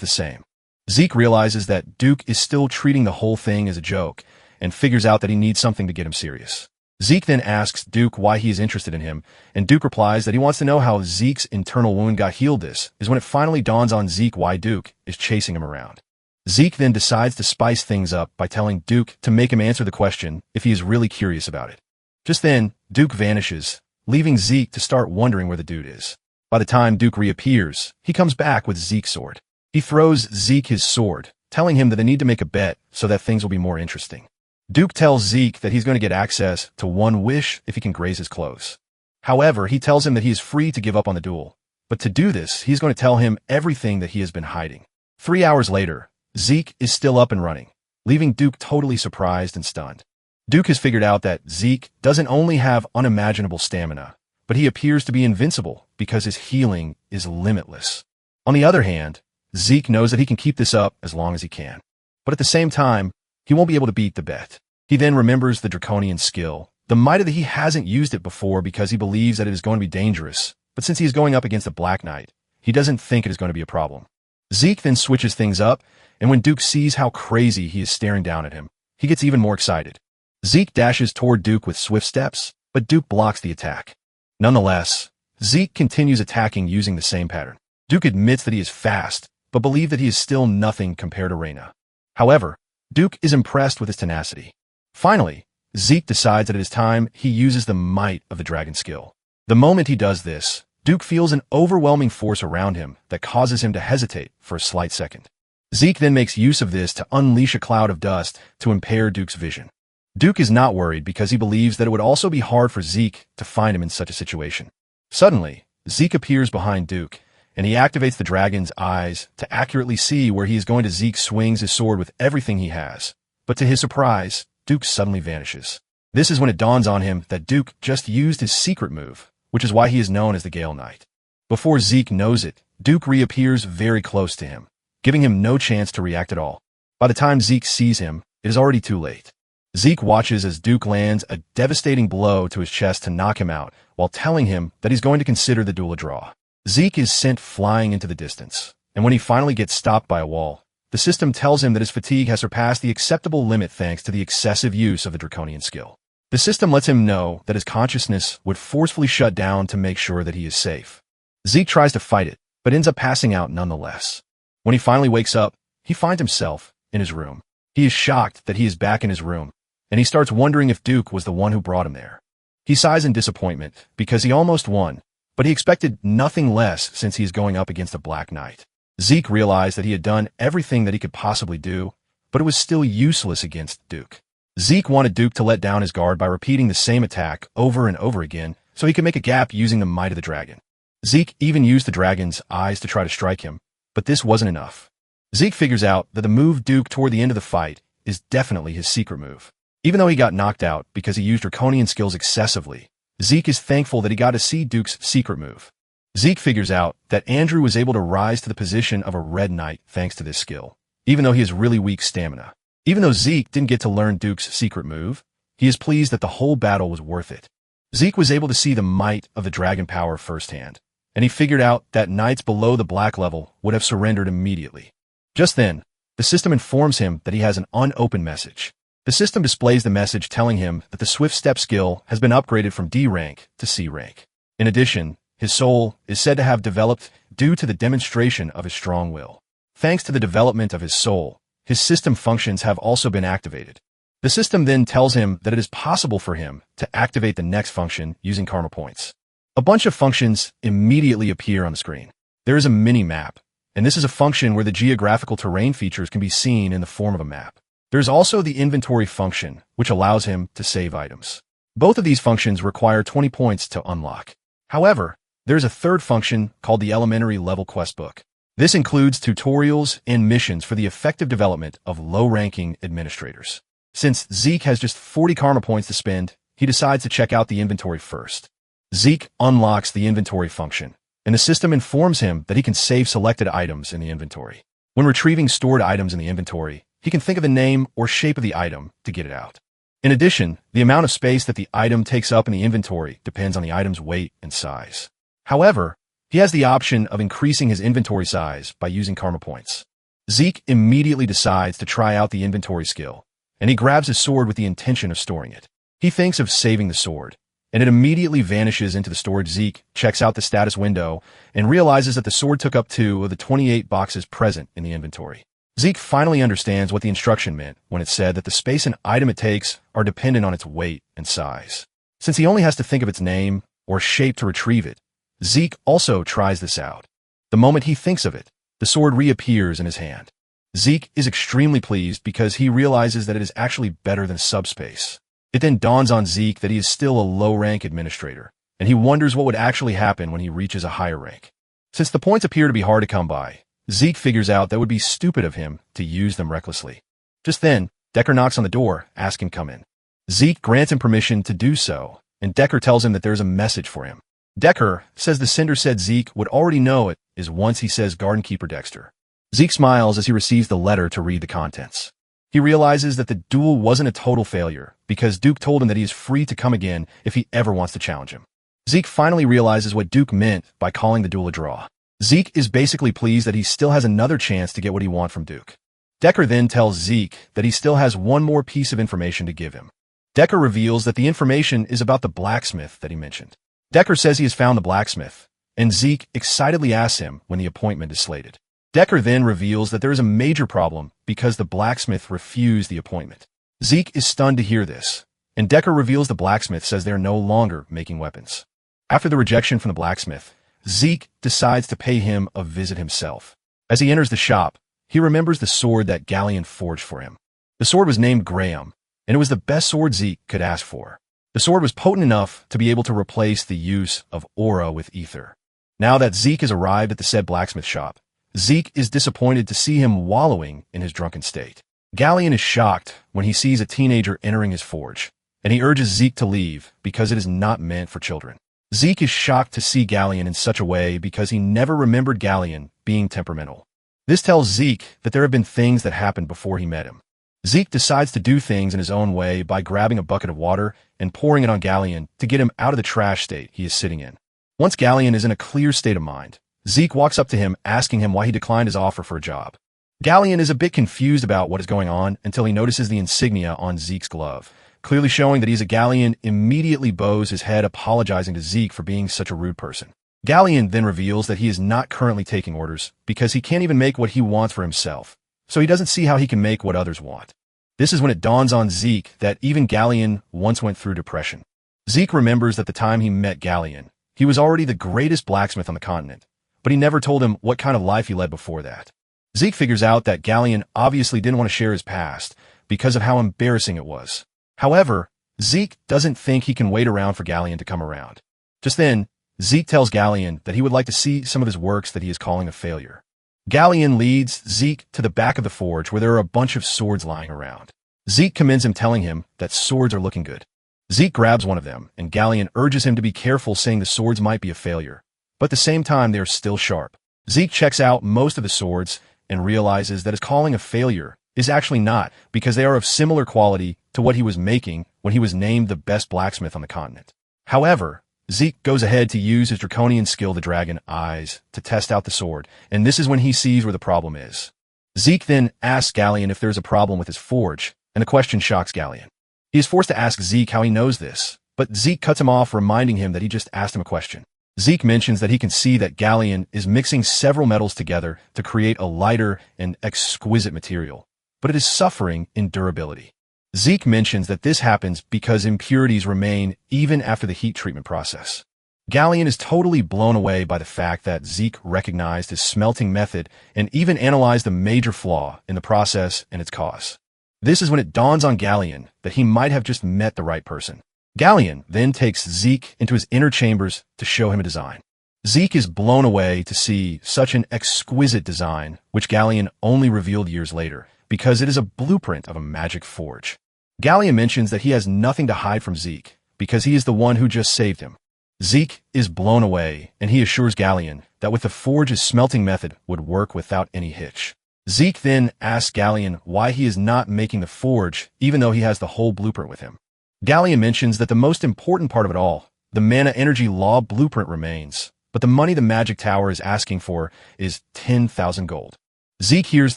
the same. Zeke realizes that Duke is still treating the whole thing as a joke, and figures out that he needs something to get him serious. Zeke then asks Duke why he is interested in him, and Duke replies that he wants to know how Zeke's internal wound got healed. This is when it finally dawns on Zeke why Duke is chasing him around. Zeke then decides to spice things up by telling Duke to make him answer the question if he is really curious about it. Just then, Duke vanishes, leaving Zeke to start wondering where the dude is. By the time Duke reappears, he comes back with Zeke's sword. He throws Zeke his sword, telling him that they need to make a bet so that things will be more interesting. Duke tells Zeke that he's going to get access to one wish if he can graze his clothes. However, he tells him that he is free to give up on the duel, but to do this, he's going to tell him everything that he has been hiding. 3 hours later, Zeke is still up and running, leaving Duke totally surprised and stunned. Duke has figured out that Zeke doesn't only have unimaginable stamina, but he appears to be invincible because his healing is limitless. On the other hand, Zeke knows that he can keep this up as long as he can. But at the same time, he won't be able to beat the bet. He then remembers the draconian skill, the might of that he hasn't used it before because he believes that it is going to be dangerous, but since he is going up against a Black Knight, he doesn't think it is going to be a problem. Zeke then switches things up, and when Duke sees how crazy he is staring down at him, he gets even more excited. Zeke dashes toward Duke with swift steps, but Duke blocks the attack. Nonetheless, Zeke continues attacking using the same pattern. Duke admits that he is fast, but believes that he is still nothing compared to Reina. However, Duke is impressed with his tenacity. Finally, Zeke decides that it is time he uses the might of the dragon skill. The moment he does this, Duke feels an overwhelming force around him that causes him to hesitate for a slight second. Zeke then makes use of this to unleash a cloud of dust to impair Duke's vision. Duke is not worried because he believes that it would also be hard for Zeke to find him in such a situation. Suddenly, Zeke appears behind Duke, and he activates the dragon's eyes to accurately see where he is going to. Zeke swings his sword with everything he has, but to his surprise, Duke suddenly vanishes. This is when it dawns on him that Duke just used his secret move, which is why he is known as the Gale Knight. Before Zeke knows it, Duke reappears very close to him, giving him no chance to react at all. By the time Zeke sees him, it is already too late. Zeke watches as Duke lands a devastating blow to his chest to knock him out, while telling him that he's going to consider the duel a draw. Zeke is sent flying into the distance, and when he finally gets stopped by a wall, the system tells him that his fatigue has surpassed the acceptable limit thanks to the excessive use of the draconian skill. The system lets him know that his consciousness would forcefully shut down to make sure that he is safe. Zeke tries to fight it, but ends up passing out nonetheless. When he finally wakes up, he finds himself in his room. He is shocked that he is back in his room, and he starts wondering if Duke was the one who brought him there. He sighs in disappointment because he almost won, but he expected nothing less since he is going up against a Black Knight. Zeke realized that he had done everything that he could possibly do, but it was still useless against Duke. Zeke wanted Duke to let down his guard by repeating the same attack over and over again so he could make a gap using the might of the dragon. Zeke even used the dragon's eyes to try to strike him, but this wasn't enough. Zeke figures out that the move Duke toward the end of the fight is definitely his secret move. Even though he got knocked out because he used draconian skills excessively, Zeke is thankful that he got to see Duke's secret move. Zeke figures out that Andrew was able to rise to the position of a Red Knight thanks to this skill, even though he has really weak stamina. Even though Zeke didn't get to learn Duke's secret move, he is pleased that the whole battle was worth it. Zeke was able to see the might of the dragon power firsthand, and he figured out that knights below the black level would have surrendered immediately. Just then, the system informs him that he has an unopened message. The system displays the message telling him that the Swift Step skill has been upgraded from D rank to C rank. In addition, his soul is said to have developed due to the demonstration of his strong will. Thanks to the development of his soul, his system functions have also been activated. The system then tells him that it is possible for him to activate the next function using karma points. A bunch of functions immediately appear on the screen. There is a mini-map, and this is a function where the geographical terrain features can be seen in the form of a map. There's also the inventory function, which allows him to save items. Both of these functions require 20 points to unlock. However, there's a third function called the elementary level quest book. This includes tutorials and missions for the effective development of low-ranking administrators. Since Zeke has just 40 karma points to spend, he decides to check out the inventory first. Zeke unlocks the inventory function, and the system informs him that he can save selected items in the inventory. When retrieving stored items in the inventory, he can think of the name or shape of the item to get it out. In addition, the amount of space that the item takes up in the inventory depends on the item's weight and size. However, he has the option of increasing his inventory size by using karma points. Zeke immediately decides to try out the inventory skill, and he grabs his sword with the intention of storing it. He thinks of saving the sword, and it immediately vanishes into the storage. Zeke checks out the status window and realizes that the sword took up 2 of the 28 boxes present in the inventory. Zeke finally understands what the instruction meant when it said that the space an item it takes are dependent on its weight and size. Since he only has to think of its name or shape to retrieve it, Zeke also tries this out. The moment he thinks of it, the sword reappears in his hand. Zeke is extremely pleased because he realizes that it is actually better than subspace. It then dawns on Zeke that he is still a low-rank administrator, and he wonders what would actually happen when he reaches a higher rank. Since the points appear to be hard to come by, Zeke figures out that it would be stupid of him to use them recklessly. Just then, Decker knocks on the door, asking him to come in. Zeke grants him permission to do so, and Decker tells him that there is a message for him. Decker says the sender said Zeke would already know it is once he says Garden Keeper Dexter. Zeke smiles as he receives the letter to read the contents. He realizes that the duel wasn't a total failure because Duke told him that he is free to come again if he ever wants to challenge him. Zeke finally realizes what Duke meant by calling the duel a draw. Zeke is basically pleased that he still has another chance to get what he wants from Duke. Decker then tells Zeke that he still has one more piece of information to give him. Decker reveals that the information is about the blacksmith that he mentioned. Decker says he has found the blacksmith, and Zeke excitedly asks him when the appointment is slated. Decker then reveals that there is a major problem because the blacksmith refused the appointment. Zeke is stunned to hear this, and Decker reveals the blacksmith says they are no longer making weapons. After the rejection from the blacksmith, Zeke decides to pay him a visit himself. As he enters the shop, he remembers the sword that Galleon forged for him. The sword was named Graham, and it was the best sword Zeke could ask for. The sword was potent enough to be able to replace the use of aura with ether. Now that Zeke has arrived at the said blacksmith shop, Zeke is disappointed to see him wallowing in his drunken state. Galleon is shocked when he sees a teenager entering his forge, and he urges Zeke to leave because it is not meant for children. Zeke is shocked to see Galleon in such a way because he never remembered Galleon being temperamental. This tells Zeke that there have been things that happened before he met him. Zeke decides to do things in his own way by grabbing a bucket of water and pouring it on Galleon to get him out of the trash state he is sitting in. Once Galleon is in a clear state of mind, Zeke walks up to him asking him why he declined his offer for a job. Galleon is a bit confused about what is going on until he notices the insignia on Zeke's glove. Clearly showing that he's a Galleon, immediately bows his head apologizing to Zeke for being such a rude person. Galleon then reveals that he is not currently taking orders because he can't even make what he wants for himself, so he doesn't see how he can make what others want. This is when it dawns on Zeke that even Galleon once went through depression. Zeke remembers that the time he met Galleon, he was already the greatest blacksmith on the continent, but he never told him what kind of life he led before that. Zeke figures out that Galleon obviously didn't want to share his past because of how embarrassing it was. However, Zeke doesn't think he can wait around for Galleon to come around. Just then, Zeke tells Galleon that he would like to see some of his works that he is calling a failure. Galleon leads Zeke to the back of the forge where there are a bunch of swords lying around. Zeke commends him, telling him that swords are looking good. Zeke grabs one of them, and Galleon urges him to be careful, saying the swords might be a failure, but at the same time they are still sharp. Zeke checks out most of the swords and realizes that his calling a failure is actually not, because they are of similar quality to what he was making when he was named the best blacksmith on the continent. However, Zeke goes ahead to use his draconian skill, the Dragon Eyes, to test out the sword, and this is when he sees where the problem is. Zeke then asks Galleon if there's a problem with his forge, and the question shocks Galleon. He is forced to ask Zeke how he knows this, but Zeke cuts him off, reminding him that he just asked him a question. Zeke mentions that he can see that Galleon is mixing several metals together to create a lighter and exquisite material, but it is suffering in durability. Zeke mentions that this happens because impurities remain even after the heat treatment process. Galleon is totally blown away by the fact that Zeke recognized his smelting method and even analyzed a major flaw in the process and its cause. This is when it dawns on Galleon that he might have just met the right person. Galleon then takes Zeke into his inner chambers to show him a design. Zeke is blown away to see such an exquisite design, which Galleon only revealed years later, because it is a blueprint of a magic forge. Galleon mentions that he has nothing to hide from Zeke, because he is the one who just saved him. Zeke is blown away, and he assures Galleon that with the forge his smelting method would work without any hitch. Zeke then asks Galleon why he is not making the forge, even though he has the whole blueprint with him. Galleon mentions that the most important part of it all, the mana energy law blueprint, remains, but the money the magic tower is asking for is 10,000 gold. Zeke hears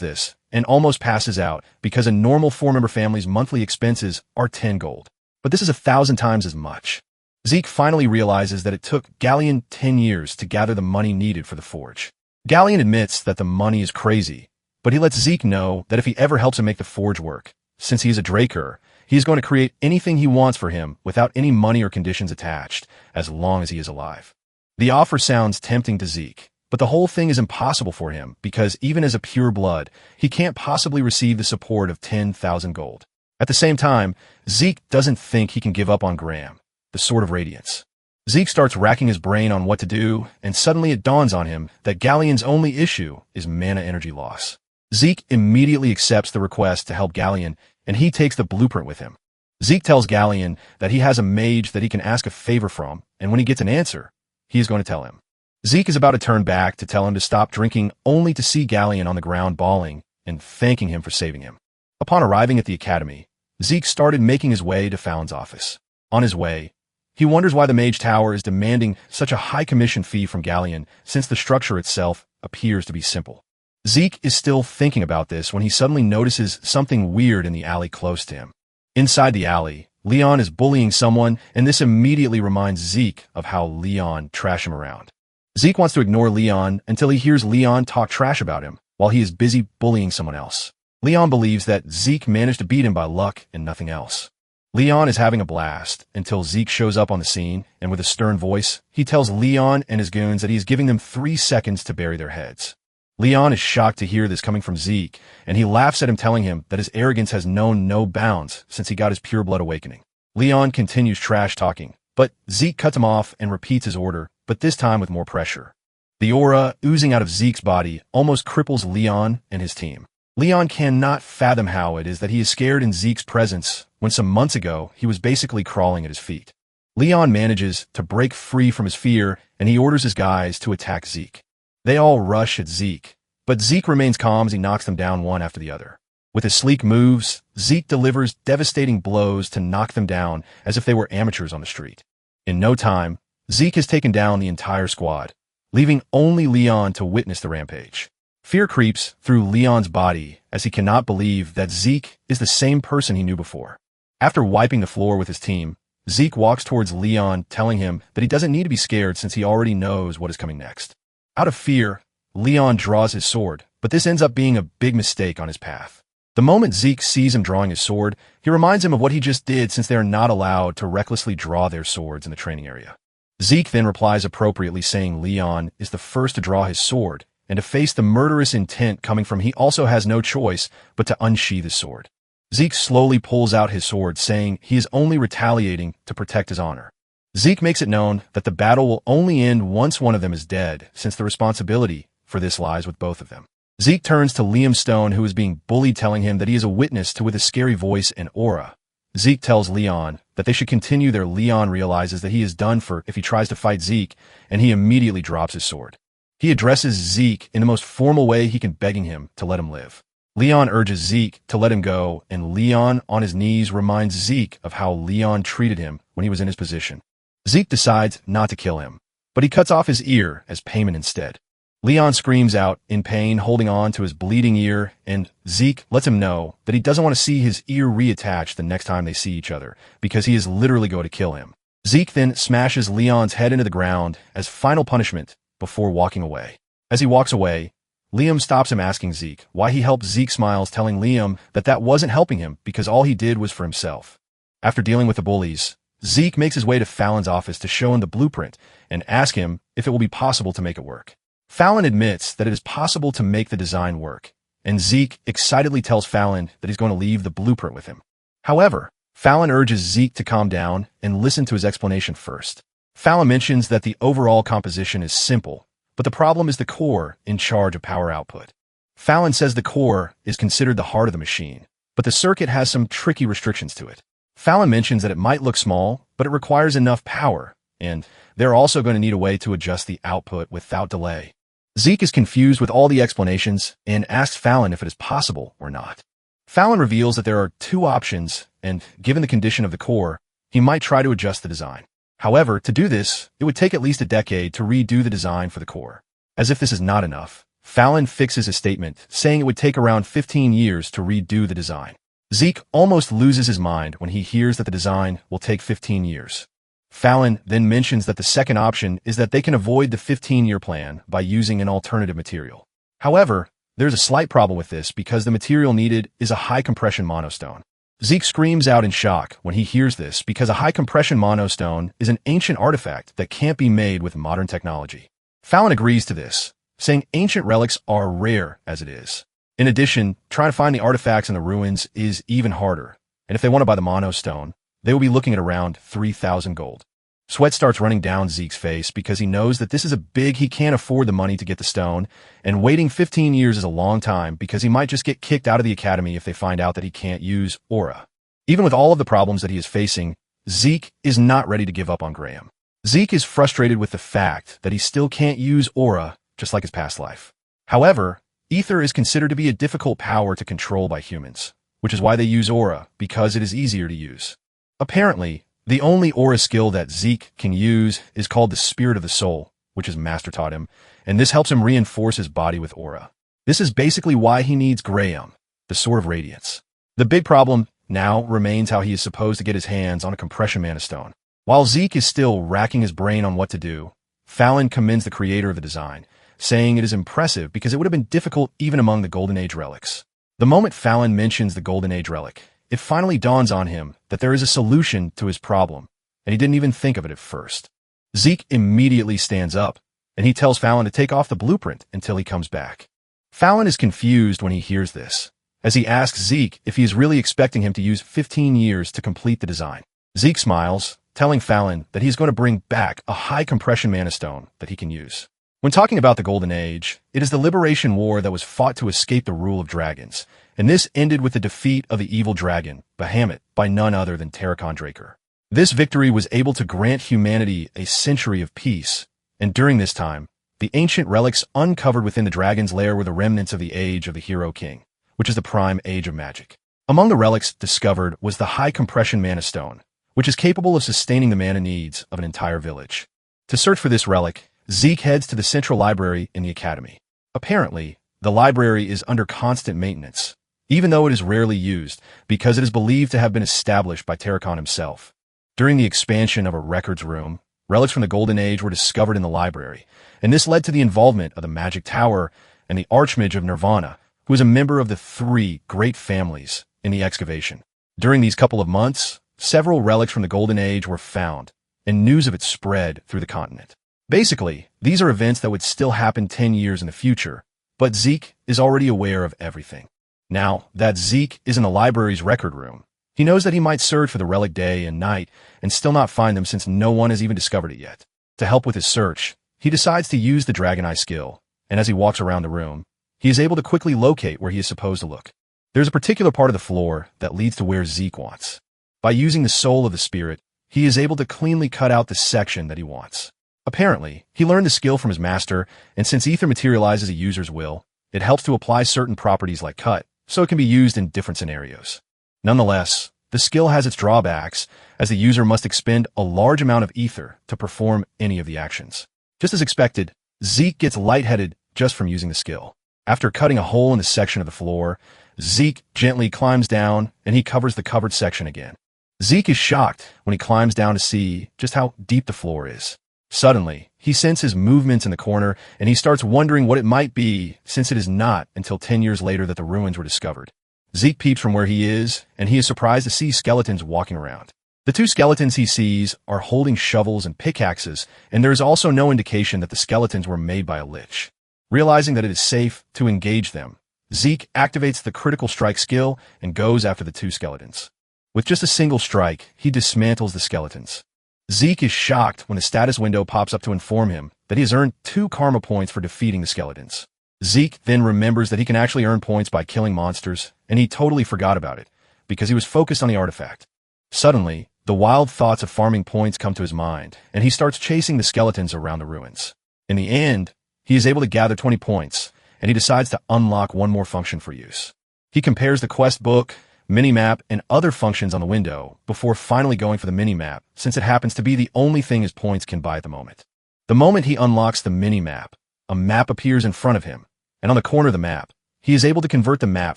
this and almost passes out because a normal 4-member family's monthly expenses are 10 gold. But this is 1,000 times as much. Zeke finally realizes that it took Galleon 10 years to gather the money needed for the forge. Galleon admits that the money is crazy, but he lets Zeke know that if he ever helps him make the forge work, since he is a Draker, he is going to create anything he wants for him without any money or conditions attached, as long as he is alive. The offer sounds tempting to Zeke, but the whole thing is impossible for him because even as a pure blood, he can't possibly receive the support of 10,000 gold. At the same time, Zeke doesn't think he can give up on Graham, the Sword of Radiance. Zeke starts racking his brain on what to do, and suddenly it dawns on him that Galleon's only issue is mana energy loss. Zeke immediately accepts the request to help Galleon, and he takes the blueprint with him. Zeke tells Galleon that he has a mage that he can ask a favor from, and when he gets an answer, he is going to tell him. Zeke is about to turn back to tell him to stop drinking, only to see Galleon on the ground bawling and thanking him for saving him. Upon arriving at the academy, Zeke started making his way to Fallon's office. On his way, he wonders why the Mage Tower is demanding such a high commission fee from Galleon, since the structure itself appears to be simple. Zeke is still thinking about this when he suddenly notices something weird in the alley close to him. Inside the alley, Leon is bullying someone, and this immediately reminds Zeke of how Leon trashed him around. Zeke wants to ignore Leon until he hears Leon talk trash about him while he is busy bullying someone else. Leon believes that Zeke managed to beat him by luck and nothing else. Leon is having a blast until Zeke shows up on the scene, and with a stern voice, he tells Leon and his goons that he is giving them 3 seconds to bury their heads. Leon is shocked to hear this coming from Zeke, and he laughs at him, telling him that his arrogance has known no bounds since he got his pure blood awakening. Leon continues trash talking, but Zeke cuts him off and repeats his order, but this time with more pressure. The aura oozing out of Zeke's body almost cripples Leon and his team. Leon cannot fathom how it is that he is scared in Zeke's presence when some months ago he was basically crawling at his feet. Leon manages to break free from his fear, and he orders his guys to attack Zeke. They all rush at Zeke, but Zeke remains calm as he knocks them down one after the other. With his sleek moves, Zeke delivers devastating blows to knock them down as if they were amateurs on the street. In no time, Zeke has taken down the entire squad, leaving only Leon to witness the rampage. Fear creeps through Leon's body as he cannot believe that Zeke is the same person he knew before. After wiping the floor with his team, Zeke walks towards Leon, telling him that he doesn't need to be scared since he already knows what is coming next. Out of fear, Leon draws his sword, but this ends up being a big mistake on his path. The moment Zeke sees him drawing his sword, he reminds him of what he just did, since they are not allowed to recklessly draw their swords in the training area. Zeke then replies appropriately, saying Leon is the first to draw his sword, and to face the murderous intent coming from he also has no choice but to unsheath his sword. Zeke slowly pulls out his sword, saying he is only retaliating to protect his honor. Zeke makes it known that the battle will only end once one of them is dead, since the responsibility for this lies with both of them. Zeke turns to Liam Stone, who is being bullied, telling him that he is a witness to with a scary voice and aura. Zeke tells Leon that they should continue their. Leon realizes that he is done for if he tries to fight Zeke, and he immediately drops his sword. He addresses Zeke in the most formal way he can, begging him to let him live. Leon urges Zeke to let him go, and Leon, on his knees, reminds Zeke of how Leon treated him when he was in his position. Zeke decides not to kill him, but he cuts off his ear as payment instead. Leon screams out in pain, holding on to his bleeding ear, and Zeke lets him know that he doesn't want to see his ear reattached the next time they see each other, because he is literally going to kill him. Zeke then smashes Leon's head into the ground as final punishment before walking away. As he walks away, Liam stops him, asking Zeke why he helped. Zeke smiles, telling Liam that that wasn't helping him because all he did was for himself. After dealing with the bullies, Zeke makes his way to Fallon's office to show him the blueprint and ask him if it will be possible to make it work. Fallon admits that it is possible to make the design work, and Zeke excitedly tells Fallon that he's going to leave the blueprint with him. However, Fallon urges Zeke to calm down and listen to his explanation first. Fallon mentions that the overall composition is simple, but the problem is the core in charge of power output. Fallon says the core is considered the heart of the machine, but the circuit has some tricky restrictions to it. Fallon mentions that it might look small, but it requires enough power, and they're also going to need a way to adjust the output without delay. Zeke is confused with all the explanations and asks Fallon if it is possible or not. Fallon reveals that there are two options, and given the condition of the core, he might try to adjust the design. However, to do this, it would take at least a decade to redo the design for the core. As if this is not enough, Fallon fixes his statement, saying it would take around 15 years to redo the design. Zeke almost loses his mind when he hears that the design will take 15 years. Fallon then mentions that the second option is that they can avoid the 15-year plan by using an alternative material. However, there's a slight problem with this because the material needed is a high-compression monostone. Zeke screams out in shock when he hears this because a high-compression monostone is an ancient artifact that can't be made with modern technology. Fallon agrees to this, saying ancient relics are rare as it is. In addition, trying to find the artifacts in the ruins is even harder, and if they want to buy the monostone, they will be looking at around 3,000 gold. Sweat starts running down Zeke's face because he knows that this is he can't afford the money to get the stone, and waiting 15 years is a long time because he might just get kicked out of the academy if they find out that he can't use aura. Even with all of the problems that he is facing, Zeke is not ready to give up on Graham. Zeke is frustrated with the fact that he still can't use aura, just like his past life. However, ether is considered to be a difficult power to control by humans, which is why they use aura, because it is easier to use. Apparently, the only aura skill that Zeke can use is called the Spirit of the Soul, which his master taught him, and this helps him reinforce his body with aura. This is basically why he needs Graham, the Sword of Radiance. The big problem now remains how he is supposed to get his hands on a compression mana stone. While Zeke is still racking his brain on what to do, Fallon commends the creator of the design, saying it is impressive because it would have been difficult even among the Golden Age relics. The moment Fallon mentions the Golden Age relic, it finally dawns on him that there is a solution to his problem, and he didn't even think of it at first. Zeke immediately stands up, and he tells Fallon to take off the blueprint until he comes back. Fallon is confused when he hears this, as he asks Zeke if he is really expecting him to use 15 years to complete the design. Zeke smiles, telling Fallon that he's going to bring back a high compression mana stone that he can use. When talking about the Golden Age, it is the liberation war that was fought to escape the rule of dragons, and this ended with the defeat of the evil dragon, Bahamut, by none other than Terracon Draker. This victory was able to grant humanity a century of peace, and during this time, the ancient relics uncovered within the dragon's lair were the remnants of the age of the Hero King, which is the prime age of magic. Among the relics discovered was the high compression mana stone, which is capable of sustaining the mana needs of an entire village. To search for this relic, Zeke heads to the central library in the academy. Apparently, the library is under constant maintenance, even though it is rarely used, because it is believed to have been established by Terracon himself. During the expansion of a records room, relics from the Golden Age were discovered in the library, and this led to the involvement of the Magic Tower and the Archmage of Nirvana, who is a member of the three great families in the excavation. During these couple of months, several relics from the Golden Age were found, and news of it spread through the continent. Basically, these are events that would still happen 10 years in the future, but Zeke is already aware of everything. Now that Zeke is in the library's record room, he knows that he might search for the relic day and night and still not find them since no one has even discovered it yet. To help with his search, he decides to use the Dragon Eye skill, and as he walks around the room, he is able to quickly locate where he is supposed to look. There's a particular part of the floor that leads to where Zeke wants. By using the soul of the spirit, he is able to cleanly cut out the section that he wants. Apparently, he learned the skill from his master, and since ether materializes a user's will, it helps to apply certain properties like cut, so it can be used in different scenarios. Nonetheless, the skill has its drawbacks, as the user must expend a large amount of ether to perform any of the actions. Just as expected, Zeke gets lightheaded just from using the skill. After cutting a hole in the section of the floor, Zeke gently climbs down and he covers the covered section again. Zeke is shocked when he climbs down to see just how deep the floor is. Suddenly, he senses movements in the corner and he starts wondering what it might be, since it is not until 10 years later that the ruins were discovered. Zeke peeps from where he is and he is surprised to see skeletons walking around. The two skeletons he sees are holding shovels and pickaxes, and there is also no indication that the skeletons were made by a lich. Realizing that it is safe to engage them, Zeke activates the critical strike skill and goes after the two skeletons. With just a single strike, he dismantles the skeletons. Zeke is shocked when a status window pops up to inform him that he has earned 2 karma points for defeating the skeletons. Zeke then remembers that he can actually earn points by killing monsters, and he totally forgot about it, because he was focused on the artifact. Suddenly, the wild thoughts of farming points come to his mind, and he starts chasing the skeletons around the ruins. In the end, he is able to gather 20 points, and he decides to unlock one more function for use. He compares the quest book, minimap, and other functions on the window before finally going for the minimap, since it happens to be the only thing his points can buy at the moment. The moment he unlocks the minimap, a map appears in front of him, and on the corner of the map, he is able to convert the map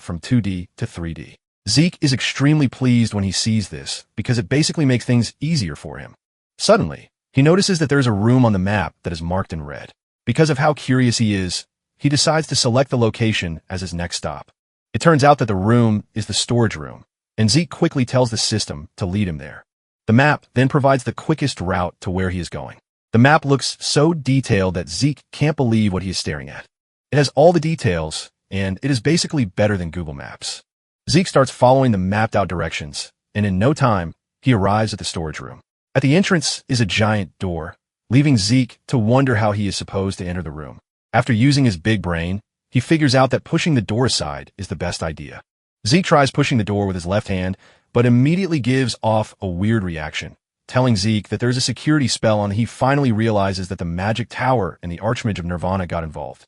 from 2D to 3D. Zeke is extremely pleased when he sees this, because it basically makes things easier for him. Suddenly, he notices that there is a room on the map that is marked in red. Because of how curious he is, he decides to select the location as his next stop. It turns out that the room is the storage room, and Zeke quickly tells the system to lead him there. The map then provides the quickest route to where he is going. The map looks so detailed that Zeke can't believe what he is staring at. It has all the details, and it is basically better than Google Maps. Zeke starts following the mapped-out directions, and in no time, he arrives at the storage room. At the entrance is a giant door, leaving Zeke to wonder how he is supposed to enter the room. After using his big brain, he figures out that pushing the door aside is the best idea. Zeke tries pushing the door with his left hand, but immediately gives off a weird reaction, telling Zeke that there is a security spell on. He finally realizes that the magic tower and the Archmage of Nirvana got involved.